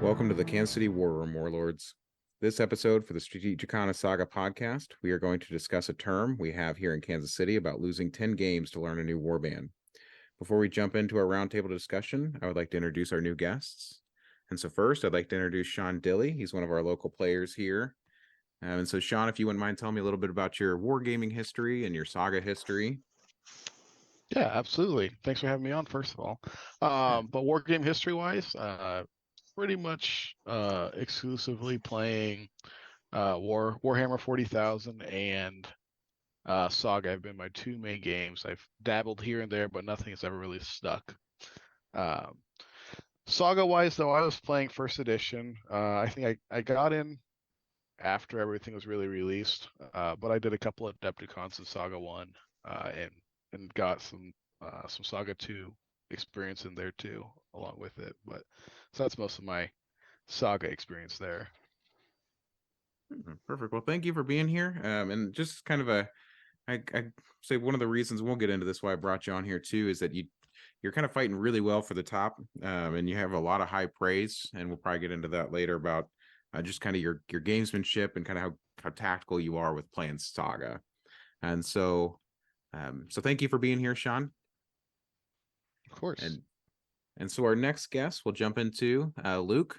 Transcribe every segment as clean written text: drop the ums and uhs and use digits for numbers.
Welcome to the Kansas City War Room, Warlords. This episode for the Strategikon of Saga podcast, we are going to discuss a term we have here in Kansas City about losing 10 games to learn a new warband. Before we jump into our roundtable discussion, I would like to introduce our new guests. And so first, I'd like to introduce Sean Dilley. He's one of our local players here. And so Sean, if you wouldn't mind telling me a little bit about your wargaming history and your Saga history. Yeah, absolutely. Thanks for having me on, first of all. But war game history wise, pretty much exclusively playing Warhammer 40,000 and Saga have been my two main games. I've dabbled here and there, but nothing has ever really stuck. Um, Saga wise, though, I was playing first edition. I think I got in after everything was really released, but I did a couple of Adepticons in Saga 1 and got some Saga 2 experience in there too, along with it. But so that's most of my Saga experience there. Perfect. Well, thank you for being here. And just kind of I say one of the reasons, we'll get into this, why I brought you on here too, is that you're kind of fighting really well for the top, and you have a lot of high praise, and we'll probably get into that later about just kind of your gamesmanship and kind of how tactical you are with playing Saga. And so thank you for being here, Sean. Of course. And so our next guest we'll jump into Luke.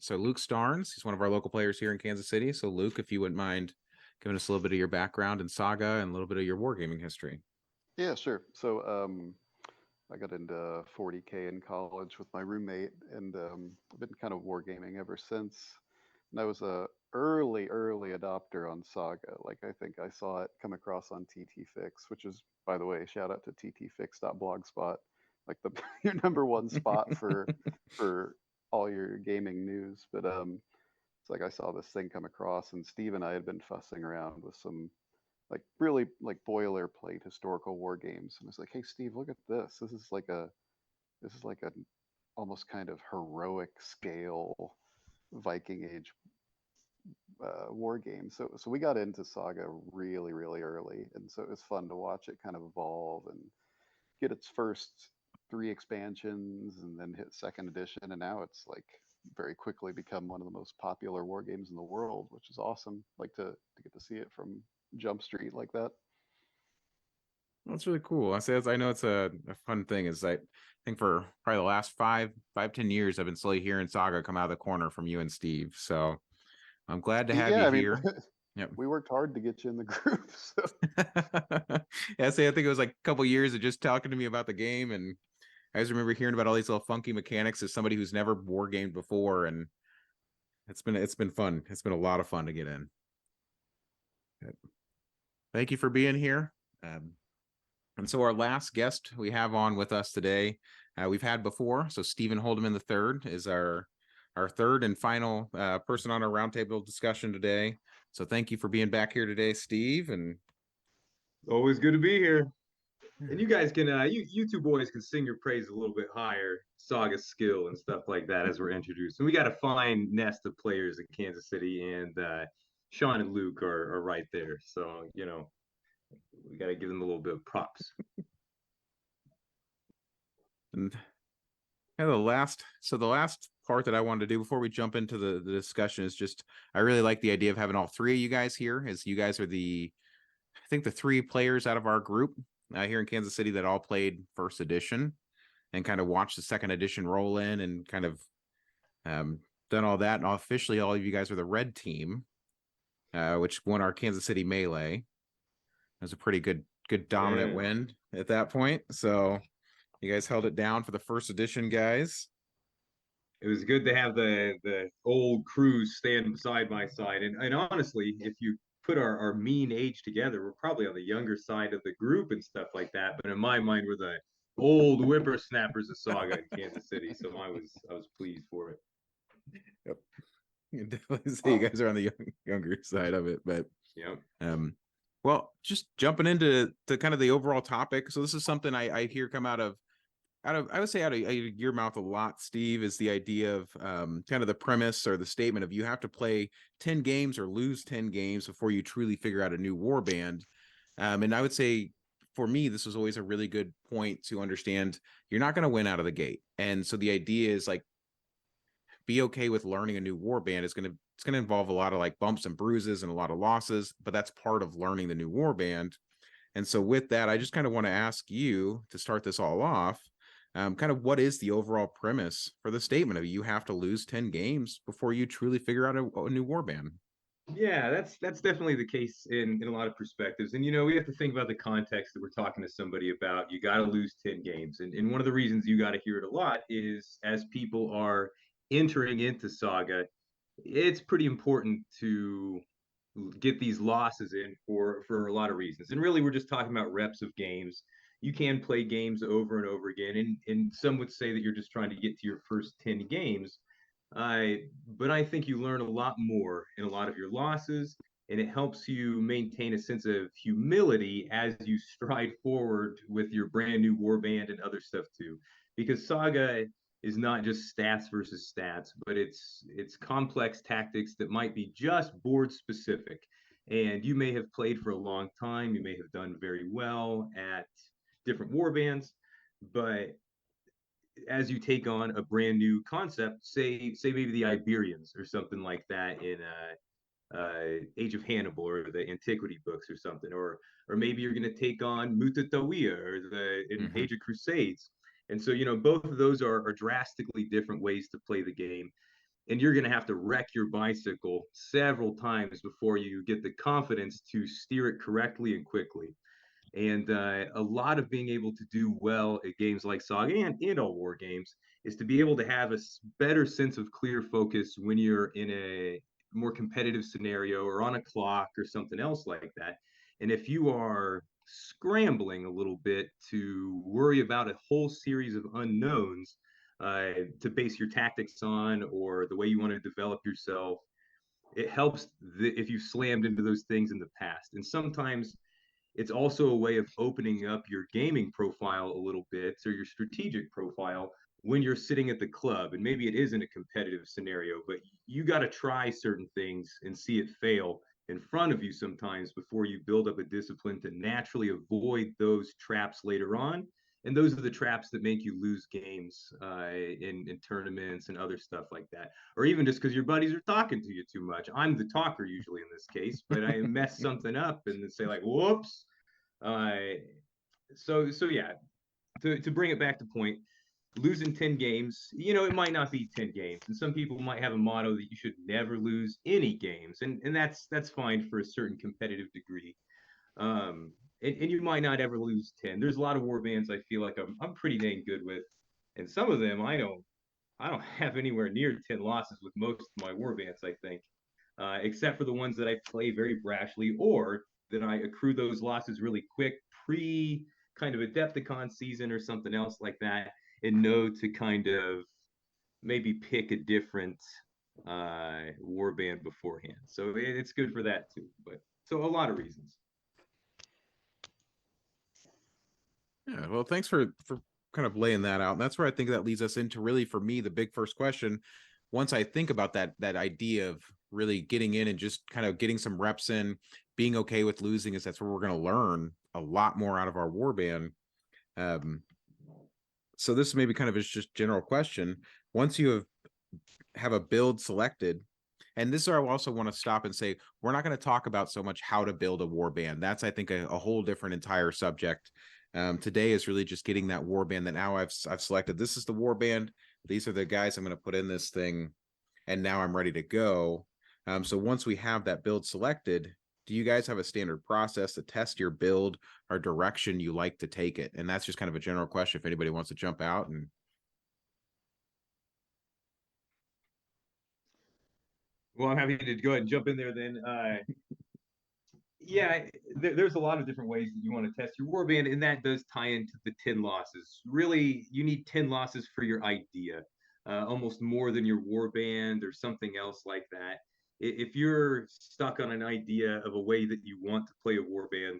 So Luke Starnes, he's one of our local players here in Kansas City. So Luke, if you wouldn't mind giving us a little bit of your background in Saga and a little bit of your wargaming history. Yeah, sure. So I got into 40K in college with my roommate, and I've been kind of wargaming ever since. And I was a early adopter on Saga. Like, I think I saw it come across on TT Fix, which is, by the way, shout out to ttfix.blogspot, like the your number one spot for all your gaming news. But it's like I saw this thing come across, and Steve and I had been fussing around with some like really like boilerplate historical war games, and I was like, "Hey, Steve, look at this. This is like a almost kind of heroic scale Viking Age war game." So we got into Saga really early, and so it was fun to watch it kind of evolve and get its first three expansions, and then hit second edition, and now it's like very quickly become one of the most popular war games in the world, which is awesome. Like to get to see it from Jump Street like that. That's really cool. I know it's a fun thing. Is I think for probably the last 10 years, I've been slowly hearing Saga come out of the corner from you and Steve. So I'm glad to have Yeah, you I mean, here. Yep. we worked hard to get you in the group. So. Yeah, I think it was like a couple years of just talking to me about the game, and I just remember hearing about all these little funky mechanics as somebody who's never war gamed before, and it's been fun. It's been a lot of fun to get in. Thank you for being here. And so our last guest we have on with us today, we've had before. So Stephen Holdeman III is our third and final person on our roundtable discussion today. So thank you for being back here today, Steve. And always good to be here. And you guys can, you two boys can sing your praise a little bit higher, Saga skill and stuff like that as we're introduced. And we got a fine nest of players in Kansas City, and Sean and Luke are right there. So, we got to give them a little bit of props. And the last part that I wanted to do before we jump into the discussion is just, I really like the idea of having all three of you guys here, as you guys are I think the three players out of our group here in Kansas City that all played first edition and kind of watched the second edition roll in and kind of done all that. And officially all of you guys are the red team, which won our Kansas City Melee. It was a pretty good dominant win at that point. So you guys held it down for the first edition, guys. It was good to have the old crews stand side by side. And honestly, if you put our mean age together, we're probably on the younger side of the group and stuff like that. But in my mind, we're the old whippersnappers of Saga in Kansas City. So I was pleased for it. Yep. You definitely say you guys are on the younger side of it. But yeah. Well, just jumping into kind of the overall topic. So this is something I hear come out of I would say out of your mouth a lot, Steve, is the idea of kind of the premise or the statement of you have to play 10 games or lose 10 games before you truly figure out a new war band. And I would say for me, this was always a really good point to understand you're not going to win out of the gate. And so the idea is like be okay with learning a new warband. It's gonna involve a lot of like bumps and bruises and a lot of losses, but that's part of learning the new warband. And so with that, I just kind of want to ask you to start this all off. Kind of what is the overall premise for the statement of you have to lose 10 games before you truly figure out a new warband? Yeah, that's definitely the case in a lot of perspectives. And we have to think about the context that we're talking to somebody about. You got to lose 10 games. And one of the reasons you got to hear it a lot is as people are entering into Saga, it's pretty important to get these losses in for a lot of reasons. And really we're just talking about reps of games. You can play games over and over again. And some would say that you're just trying to get to your first 10 games. But I think you learn a lot more in a lot of your losses, and it helps you maintain a sense of humility as you stride forward with your brand new warband and other stuff too. Because Saga is not just stats versus stats, but it's complex tactics that might be just board specific. And you may have played for a long time, you may have done very well at different warbands, but as you take on a brand new concept, say maybe the Iberians or something like that in Age of Hannibal or the Antiquity books or something, or maybe you're going to take on Mutatawia or the in Age of Crusades. And so both of those are drastically different ways to play the game, and you're going to have to wreck your bicycle several times before you get the confidence to steer it correctly and quickly. And a lot of being able to do well at games like Saga and all war games is to be able to have a better sense of clear focus when you're in a more competitive scenario or on a clock or something else like that. And if you are scrambling a little bit to worry about a whole series of unknowns to base your tactics on or the way you want to develop yourself, it helps if you've slammed into those things in the past. And sometimes it's also a way of opening up your gaming profile a little bit or your strategic profile when you're sitting at the club. And maybe it isn't a competitive scenario, but you got to try certain things and see it fail in front of you sometimes before you build up a discipline to naturally avoid those traps later on. And those are the traps that make you lose games in tournaments and other stuff like that. Or even just because your buddies are talking to you too much. I'm the talker usually in this case, but I mess something up and then say like, whoops. Uh, so yeah, to bring it back to point, losing 10 games, it might not be 10 games. And some people might have a motto that you should never lose any games. And that's fine for a certain competitive degree. And you might not ever lose 10. There's a lot of war bands I feel like I'm pretty dang good with. And some of them I don't have anywhere near 10 losses with most of my war bands, I think. Except for the ones that I play very brashly or that I accrue those losses really quick pre kind of Adepticon season or something else like that, and know to kind of maybe pick a different warband beforehand. So it's good for that too. But so a lot of reasons. Yeah, well, thanks for kind of laying that out. And that's where I think that leads us into really for me the big first question. Once I think about that idea of really getting in and just kind of getting some reps in, being okay with losing, is that's where we're going to learn a lot more out of our warband. So this maybe kind of is just general question. Once you have a build selected, and this is where I also want to stop and say, we're not going to talk about so much how to build a warband. That's, I think, a whole different entire subject. Today is really just getting that warband that now I've selected. This is the warband. These are the guys I'm going to put in this thing. And now I'm ready to go. So once we have that build selected, do you guys have a standard process to test your build or direction you like to take it? And that's just kind of a general question if anybody wants to jump out. And Well, I'm happy to go ahead and jump in there then. Yeah, there's a lot of different ways that you want to test your warband, and that does tie into the 10 losses. Really, you need 10 losses for your idea, almost more than your warband or something else like that. If you're stuck on an idea of a way that you want to play a warband,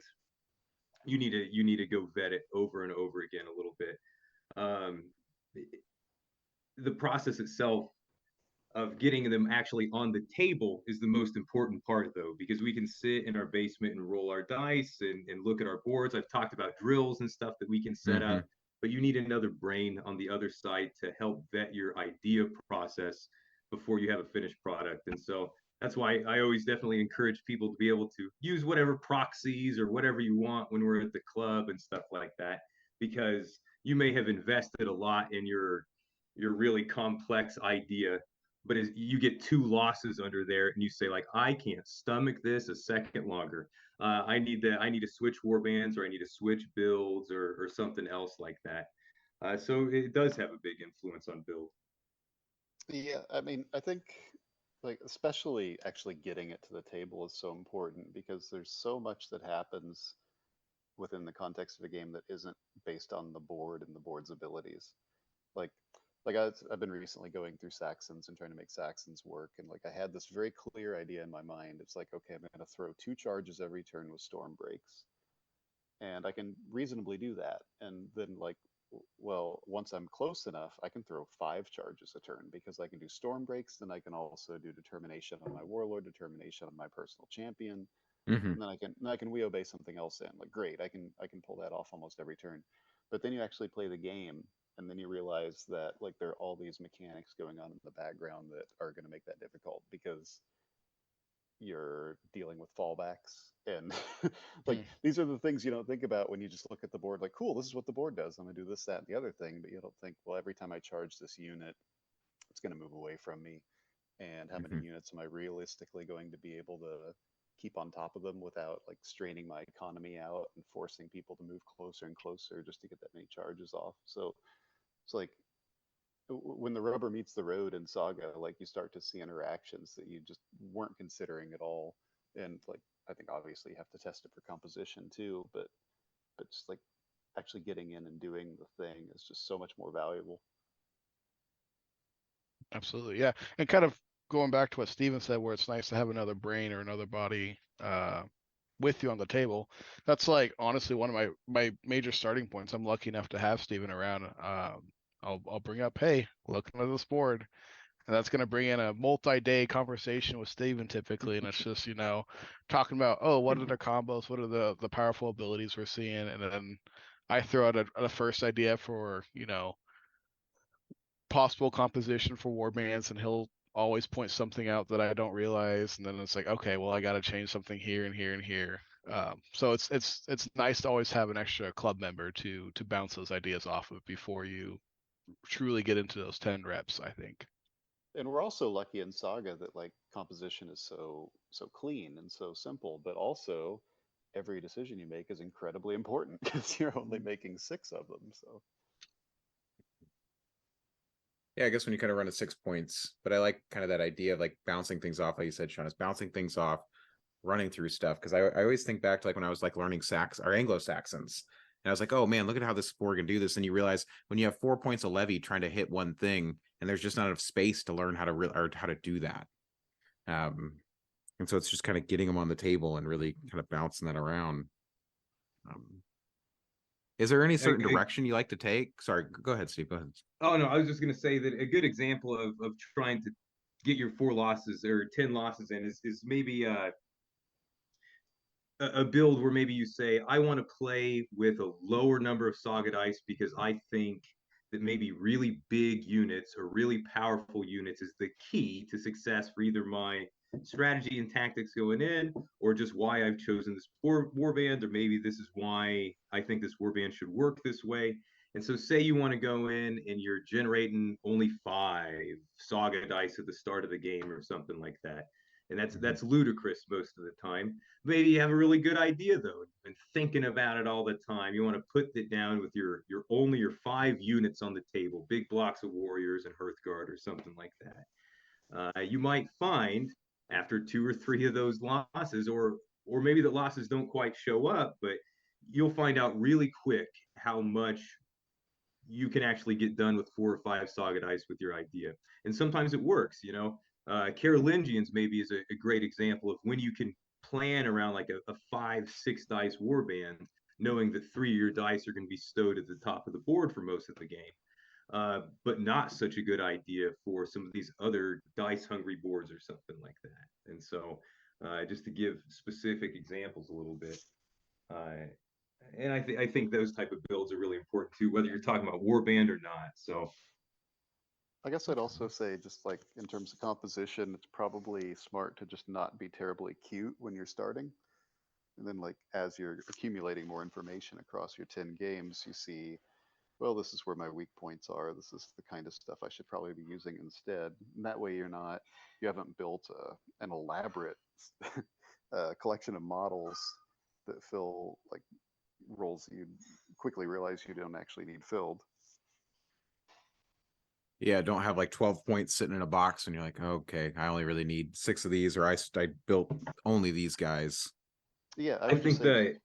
you need to go vet it over and over again a little bit. Um, the process itself of getting them actually on the table is the most important part, though, because we can sit in our basement and roll our dice and look at our boards. I've talked about drills and stuff that we can set up, but you need another brain on the other side to help vet your idea process before you have a finished product. And so that's why I always definitely encourage people to be able to use whatever proxies or whatever you want when we're at the club and stuff like that, because you may have invested a lot in your really complex idea, but as you get 2 losses under there and you say like, I can't stomach this a second longer. I need to switch warbands, or I need to switch builds, or something else like that. So it does have a big influence on build. Yeah, I mean, I think like especially actually getting it to the table is so important because there's so much that happens within the context of a game that isn't based on the board and the board's abilities. Like I've been recently going through Saxons and trying to make Saxons work, and like I had this very clear idea in my mind. It's like, okay, I'm going to throw 2 charges every turn with storm breaks, and I can reasonably do that. And then like, well, once I'm close enough, I can throw 5 charges a turn because I can do storm breaks. Then I can also do determination on my warlord, determination on my personal champion, Hmm. and then I can WeObey something else in. Like great, I can pull that off almost every turn. But then you actually play the game, and then you realize that like there are all these mechanics going on in the background that are going to make that difficult because you're dealing with fallbacks and like Hmm. these are the things you don't think about when you just look at the board like, cool, this is what the board does, I'm gonna do this, that, and the other thing. But you don't think, well, every time I charge this unit, it's going to move away from me, and how many Hmm. units am I realistically going to be able to keep on top of them without like straining my economy out and forcing people to move closer and closer just to get that many charges off. So it's like when the rubber meets the road in Saga, like you start to see interactions that you just weren't considering at all. And like I think obviously you have to test it for composition too, but just like actually getting in and doing the thing is just so much more valuable. Absolutely, yeah. And kind of going back to what Steven said, where it's nice to have another brain or another body with you on the table. That's like honestly one of my major starting points. I'm lucky enough to have Steven around. I'll bring up, hey, looking at this board, and that's going to bring in a multi-day conversation with Steven typically, and it's just talking about, oh, what are the combos, what are the powerful abilities we're seeing, and then I throw out a first idea for possible composition for warbands, and he'll always point something out that I don't realize, and then it's like, okay, well, I got to change something here and here and here. So it's nice to always have an extra club member to bounce those ideas off of before you truly get into those 10 reps, I think. And we're also lucky in Saga that like composition is so clean and so simple, but also every decision you make is incredibly important because you're only making 6 of them. So Yeah, I guess when you kind of run at 6 points, but I like kind of that idea of like bouncing things off, like you said, Sean, is bouncing things off, running through stuff. Because I always think back to like when I was like learning Sax or Anglo-Saxons. And I was like, oh man, look at how this board can do this. And you realize when you have 4 points of levy trying to hit one thing, and there's just not enough space to learn how to or how to do that. And so it's just kind of getting them on the table and really kind of bouncing that around. Um, is there any certain direction you like to take? Sorry, go ahead, Steve. Go ahead. Oh no, I was just gonna say that a good example of trying to get your 4 losses or 10 losses in is maybe a build where maybe you say, I want to play with a lower number of Saga dice because I think that maybe really big units or really powerful units is the key to success for either my strategy and tactics going in, or just why I've chosen this warband, or maybe this is why I think this warband should work this way. And so, say you want to go in and you're generating only 5 Saga dice at the start of the game or something like that, and that's ludicrous most of the time. Maybe you have a really good idea though. You've been thinking about it all the time. You want to put it down with your only your 5 units on the table, big blocks of warriors and Hearthguard or something like that. You might find after 2 or 3 of those losses, or maybe the losses don't quite show up, but you'll find out really quick how much you can actually get done with 4 or 5 Saga dice with your idea. And sometimes it works. Carolingians maybe is a great example of when you can plan around like a 5, 6 dice warband, knowing that 3 of your dice are going to be stowed at the top of the board for most of the game. But not such a good idea for some of these other dice hungry boards or something like that. And so, just to give specific examples a little bit, and I think those type of builds are really important too, whether you're talking about warband or not. So I guess I'd also say, just like in terms of composition, it's probably smart to just not be terribly cute when you're starting. And then, like, as you're accumulating more information across your 10 games, you see, well, this is where my weak points are. This is the kind of stuff I should probably be using instead. And that way, you haven't built an elaborate collection of models that fill like roles that you quickly realize you don't actually need filled. Yeah, don't have like 12 points sitting in a box and you're like, okay, I only really need 6 of these, or I built only these guys. Yeah, I I would just think say,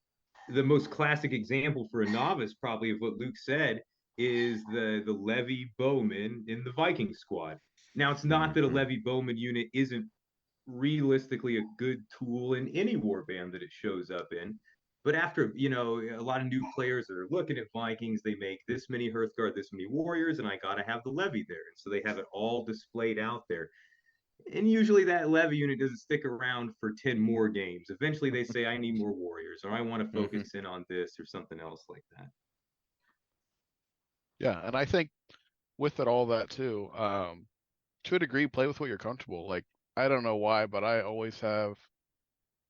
the most classic example for a novice, probably of what Luke said, is the Levy Bowman in the Viking squad. Now, it's not that a Mhm. Levy Bowman unit isn't realistically a good tool in any warband that it shows up in. But after, a lot of new players that are looking at Vikings, they make this many Hearthguard, this many warriors, and I got to have the Levy there. And so they have it all displayed out there. And usually that Levy unit doesn't stick around for 10 more games. Eventually they say, I need more warriors, or I want to Mhm. focus in on this or something else like that. Yeah, and I think with it all that too, to a degree, play with what you're comfortable. Like I don't know why, but I always have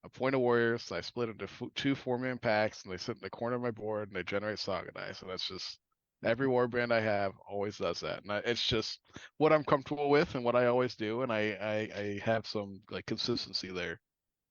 a point of warriors. I split into 2 4-man packs, and they sit in the corner of my board, and they generate saga dice. And that's just every warband I have always does that. And it's just what I'm comfortable with and what I always do. And I have some like consistency there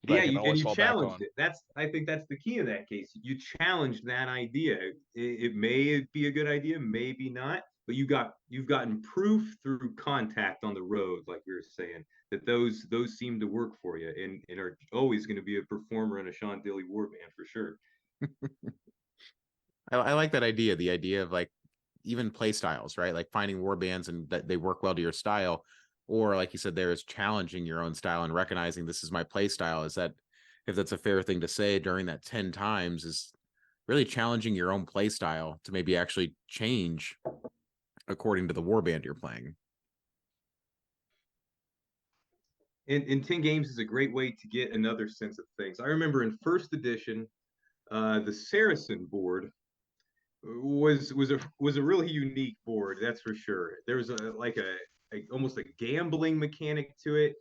that I Yeah, can and always you fall back challenged on. it. I think that's the key in that case. You challenged that idea. It may be a good idea, maybe not, but you've gotten proof through contact on the road, like we were saying, that those seem to work for you and are always going to be a performer in a Sean Dilly warband for sure. I like that idea, the idea of like even play styles, right? Like finding war bands and that they work well to your style. Or like you said, there is challenging your own style and recognizing this is my play style. Is that, if that's a fair thing to say during that 10 times, is really challenging your own play style to maybe actually change according to the warband you're playing. And 10 games is a great way to get another sense of things. I remember in first edition, the Saracen board was a really unique board, that's for sure. There was a almost a gambling mechanic to it,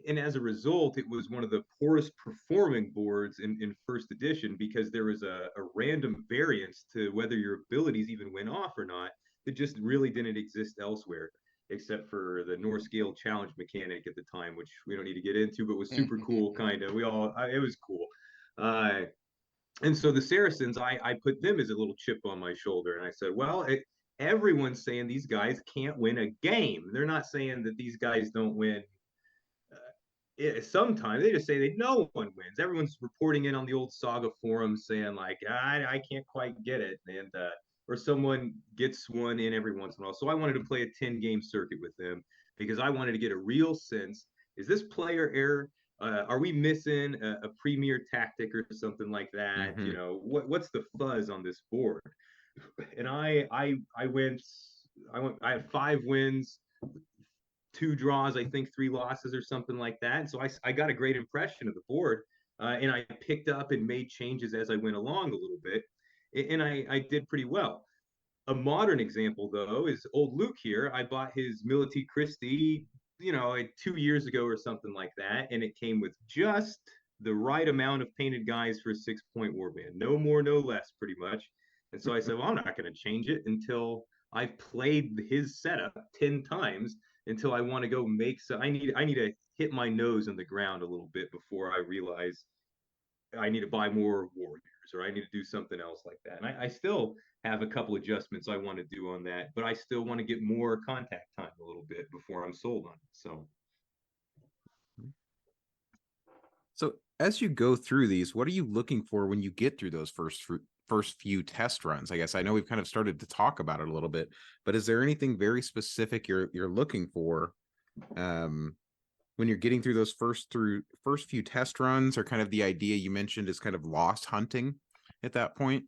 and as a result, it was one of the poorest performing boards in first edition because there was a random variance to whether your abilities even went off or not that just really didn't exist elsewhere, except for the Norse Gale challenge mechanic at the time, which we don't need to get into, but was super cool. Kind of, it was cool. Uh, and so the Saracens, I put them as a little chip on my shoulder, and I said, well, everyone's saying these guys can't win a game. They're not saying that these guys don't win. Sometimes they just say that no one wins. Everyone's reporting in on the old Saga forums saying like, I can't quite get it, and or someone gets one in every once in a while. So I wanted to play a 10 game circuit with them because I wanted to get a real sense. Is this player error? Are we missing a premier tactic or something like that? Mm-hmm. What's the fuzz on this board? And I have 5 wins, 2 draws, I think 3 losses or something like that. And so I got a great impression of the board, and I picked up and made changes as I went along a little bit, and I did pretty well. A modern example, though, is old Luke here. I bought his Mility Christie, like 2 years ago or something like that, and it came with just the right amount of painted guys for a 6 point warband. No more, no less, pretty much. And so I said, well, I'm not going to change it until I've played his setup 10 times until I want to go make so I need to hit my nose in the ground a little bit before I realize I need to buy more warriors or I need to do something else like that. And I still have a couple adjustments I want to do on that, but I still want to get more contact time a little bit before I'm sold on it. So as you go through these, what are you looking for when you get through those first few test runs? I guess I know we've kind of started to talk about it a little bit, but is there anything very specific you're looking for when you're getting through those first few test runs, or kind of the idea you mentioned is kind of lost hunting at that point?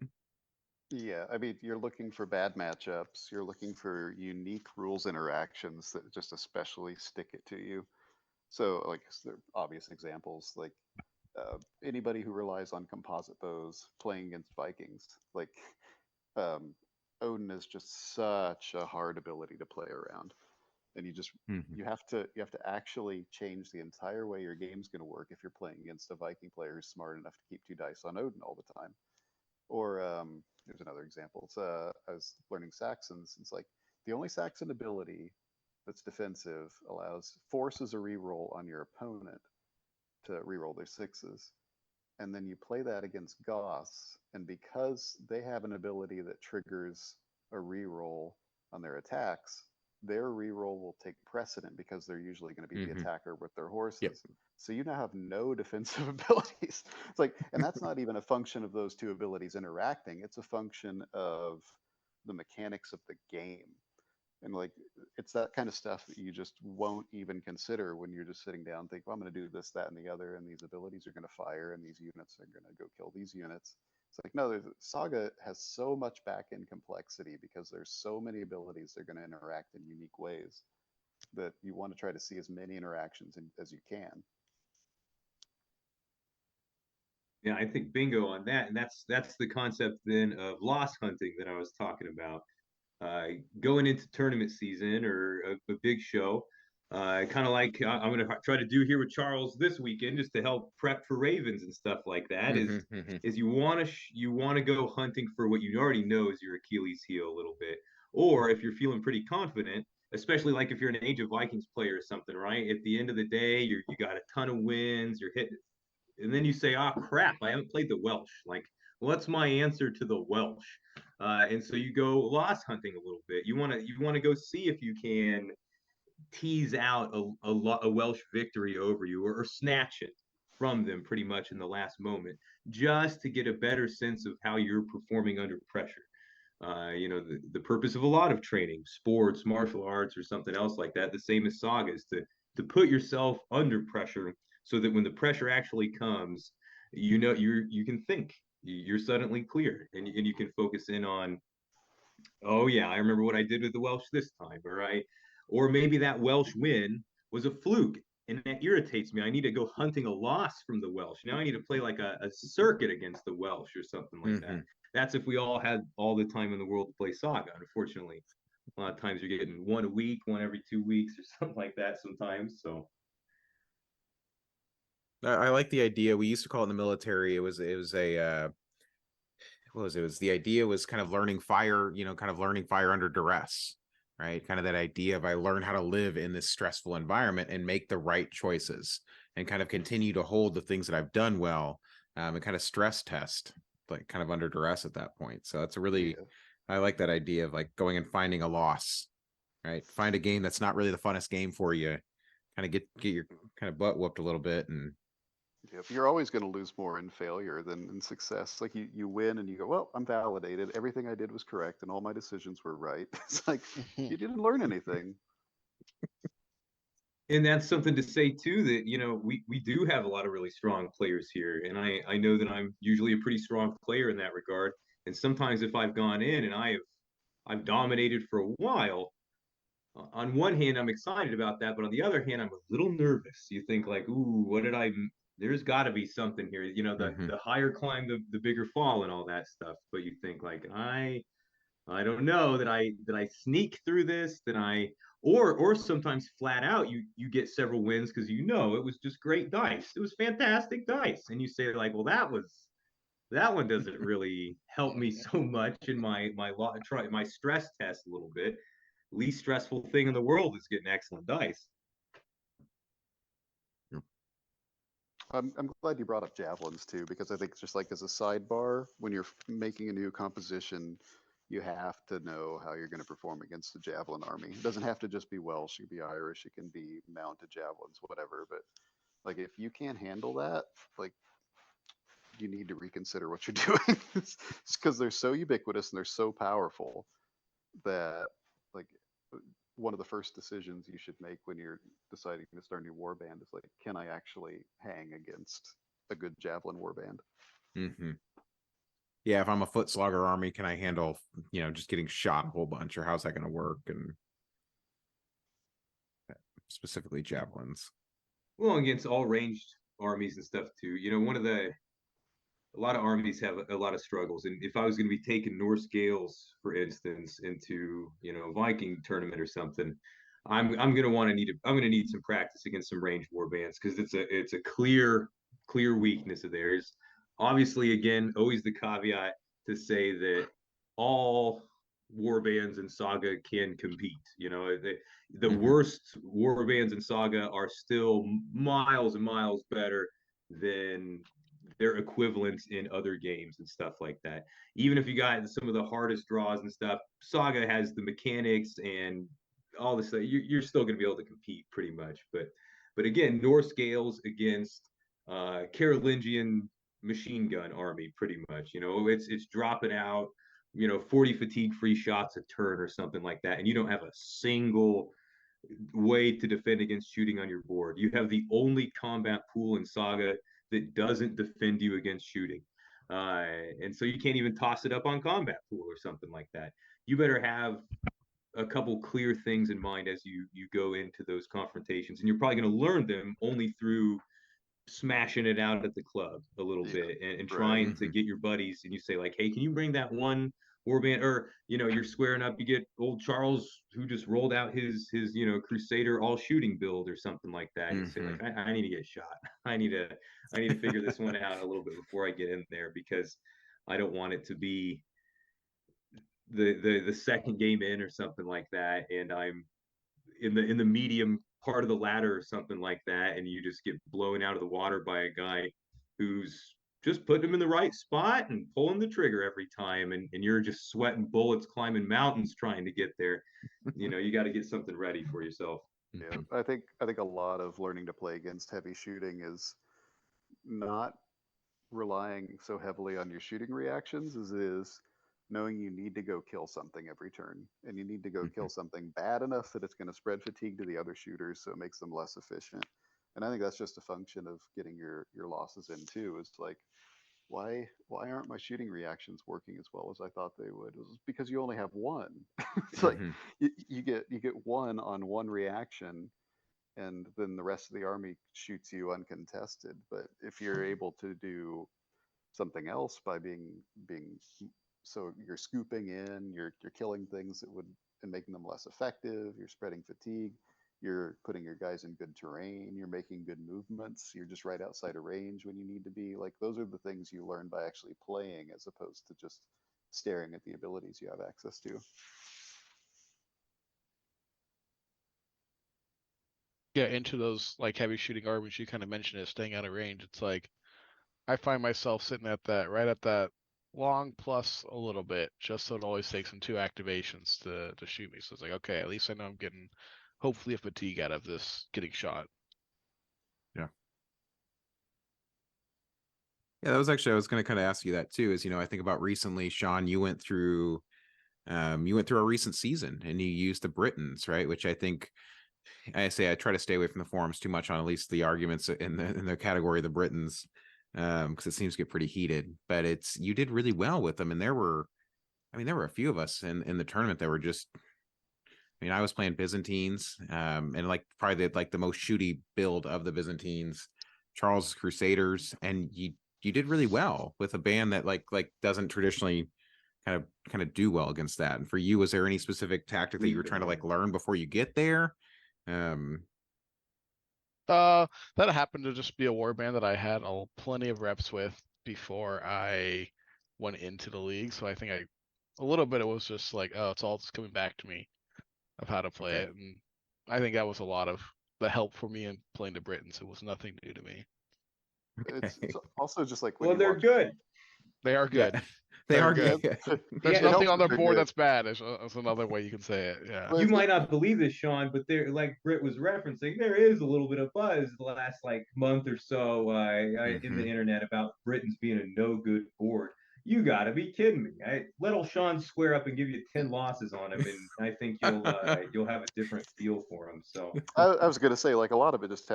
yeah, I mean, you're looking for bad matchups. You're looking for unique rules interactions that just especially stick it to you. So, like, there are obvious examples, like anybody who relies on composite bows playing against Vikings, like um, Odin is just such a hard ability to play around. and Mhm. you have to actually change the entire way your game's going to work if you're playing against a Viking player who's smart enough to keep 2 dice on Odin all the time. Or there's another example. It's I was learning Saxons. It's like the only Saxon ability that's defensive forces a reroll on your opponent to reroll their sixes. And then you play that against Goths, and because they have an ability that triggers a reroll on their attacks, their reroll will take precedent because they're usually going to be the Mhm. attacker with their Yep. horses. So you now have no defensive abilities. It's like, and that's not even a function of those two abilities interacting. It's a function of the mechanics of the game. And like, it's that kind of stuff that you just won't even consider when you're just sitting down and think, well, I'm going to do this, that, and the other, and these abilities are going to fire, and these units are going to go kill these units. It's like, no, Saga has so much back end complexity because there's so many abilities that are going to interact in unique ways that you want to try to see as many interactions as you can. Yeah, I think bingo on that, and that's the concept then of loss hunting that I was talking about. Going into tournament season or a big show, kind of like I'm going to try to do here with Charles this weekend, just to help prep for Ravens and stuff like that. Mhm. Mhm. Is you want to go hunting for what you already know is your Achilles heel a little bit, or if you're feeling pretty confident, especially like if you're an Age of Vikings player or something, right? At the end of the day, you got a ton of wins, you're hitting, and then you say, "Oh crap, I haven't played the Welsh." Like, what's my answer to the Welsh? And so you go loss hunting a little bit. You want to go see if you can tease out a Welsh victory over you, or snatch it from them pretty much in the last moment, just to get a better sense of how you're performing under pressure. The purpose of a lot of training, sports, martial arts, or something else like that, the same as Saga, is to put yourself under pressure so that when the pressure actually comes, you can think, you're suddenly clear, and you can focus in on, oh yeah, I remember what I did with the Welsh this time, all right? Or maybe that Welsh win was a fluke, and that irritates me. I need to go hunting a loss from the Welsh. Now I need to play like a circuit against the Welsh or something like that. Mhm. That's if we all had all the time in the world to play Saga. Unfortunately, a lot of times you're getting one a week, one every 2 weeks, or something like that sometimes. So I like the idea. We used to call it in the military. It was a what was it? It was the idea was kind of learning fire, kind of learning fire under duress, right? Kind of that idea of I learn how to live in this stressful environment and make the right choices and kind of continue to hold the things that I've done well, and kind of stress test, like kind of under duress at that point. So that's a really, Yeah. I like that idea of like going and finding a loss, right? Find a game that's not really the funnest game for you, kind of get your kind of butt whooped a little bit and Yep. You're always going to lose more in failure than in success. Like you win and you go, well, I'm validated. Everything I did was correct and all my decisions were right. It's like you didn't learn anything. and that's something to say too, that we do have a lot of really strong players here, and I know that I'm usually a pretty strong player in that regard. And sometimes if I've gone in and I've dominated for a while, on one hand I'm excited about that, but on the other hand I'm a little nervous. You think like, ooh, what did I, there's got to be something here, Mhm. the higher climb, the bigger fall, and all that stuff. But you think like, I don't know that I sneak through this, that I, or sometimes flat out you get several wins because it was just great dice. It was fantastic dice, and you say like, well, that one doesn't really help me so much in my stress test a little bit. Least stressful thing in the world is getting excellent dice. I'm glad you brought up javelins too, because I think just like as a sidebar, when you're making a new composition, you have to know how you're going to perform against the javelin army. It doesn't have to just be Welsh. It can be Irish. It can be mounted javelins, whatever. But like if you can't handle that, like you need to reconsider what you're doing. It's because they're so ubiquitous and they're so powerful that like one of the first decisions you should make when you're deciding to start a new warband is like, can I actually hang against a good javelin warband? Mhm. Yeah, if I'm a foot slugger army, can I handle, just getting shot a whole bunch, or how's that going to work? And specifically javelins. Well, against all ranged armies and stuff too. A lot of armies have a lot of struggles. And if I was going to be taking Norse Gales, for instance, into a Viking tournament or something, I'm gonna need some practice against some ranged warbands because it's a clear weakness of theirs. Obviously, again, always the caveat to say that all warbands in Saga can compete. You know, the worst warbands in Saga are still miles and miles better than their equivalents in other games and stuff like that. Even if you got some of the hardest draws and stuff, Saga has the mechanics and all this stuff. You're still going to be able to compete pretty much. But again, Norse Gales against Carolingian machine gun army, pretty much. You know, it's dropping out, 40 fatigue free shots a turn or something like that, and you don't have a single way to defend against shooting on your board. You have the only combat pool in Saga that doesn't defend you against shooting. And so you can't even toss it up on combat pool or something like that. You better have a couple clear things in mind as you go into those confrontations, and you're probably going to learn them only through smashing it out at the club a little bit and trying to get your buddies, and you say like, hey, can you bring that one warband? Or you're squaring up, you get old Charles who just rolled out his Crusader all shooting build or something like that. You say like, I need to get shot. I need to figure this one out a little bit before I get in there, because I don't want it to be the second game in or something like that, and I'm in the medium part of the ladder or something like that, and you just get blown out of the water by a guy who's just putting him in the right spot and pulling the trigger every time, and you're just sweating bullets climbing mountains trying to get there. You got to get something ready for yourself. Yeah, I think a lot of learning to play against heavy shooting is not relying so heavily on your shooting reactions as it is knowing you need to go kill something every turn, and you need to go kill something bad enough that it's going to spread fatigue to the other shooters, so it makes them less efficient. And I think that's just a function of getting your losses in too. Is like, why aren't my shooting reactions working as well as I thought they would? It was because you only have one. It's like you get one on one reaction, and then the rest of the army shoots you uncontested. But if you're able to do something else by being so you're scooping in, you're killing things that would and making them less effective, you're spreading fatigue, you're putting your guys in good terrain, you're making good movements, you're just right outside of range when you need to be. Like, those are the things you learn by actually playing as opposed to just staring at the abilities you have access to. Yeah, into those like heavy shooting armies you kind of mentioned it, staying out of range. It's like I find myself sitting at that right at that long plus a little bit, just so it always takes them 2 activations to shoot me. So it's like, okay, at least I know I'm getting hopefully a fatigue out of this getting shot. Yeah, that was actually, I was going to kind of ask you that too, is, I think about recently, Sean, you went through a recent season and you used the Britons, right? Which I think I try to stay away from the forums too much on at least the arguments in the category of the Britons, because it seems to get pretty heated, but you did really well with them. And there were a few of us in the tournament that were just, I was playing Byzantines, and like probably the most shooty build of the Byzantines, Charles Crusaders, and you did really well with a band that like doesn't traditionally kind of do well against that. And for you, was there any specific tactic that you were trying to like learn before you get there? That happened to just be a warband that I had plenty of reps with before I went into the league. So I think a little bit it was just like, oh, it's all just coming back to me of how to play it. And I think that was a lot of the help for me in playing the Britons. It was nothing new to me. It's also just like Well, they're good. They are good. Yeah, they are good. There's It nothing helps on their that they're board good. that's bad. Is another way you can say it. Yeah. Well, You might not believe this, Sean, but there, like Britt was referencing, there is a little bit of buzz the last like month or so in the internet about Britons being a no good board. You got to be kidding me! Let old Sean square up and give you 10 losses on him, and I think you'll have a different feel for him. So I was gonna say, like, a lot of it just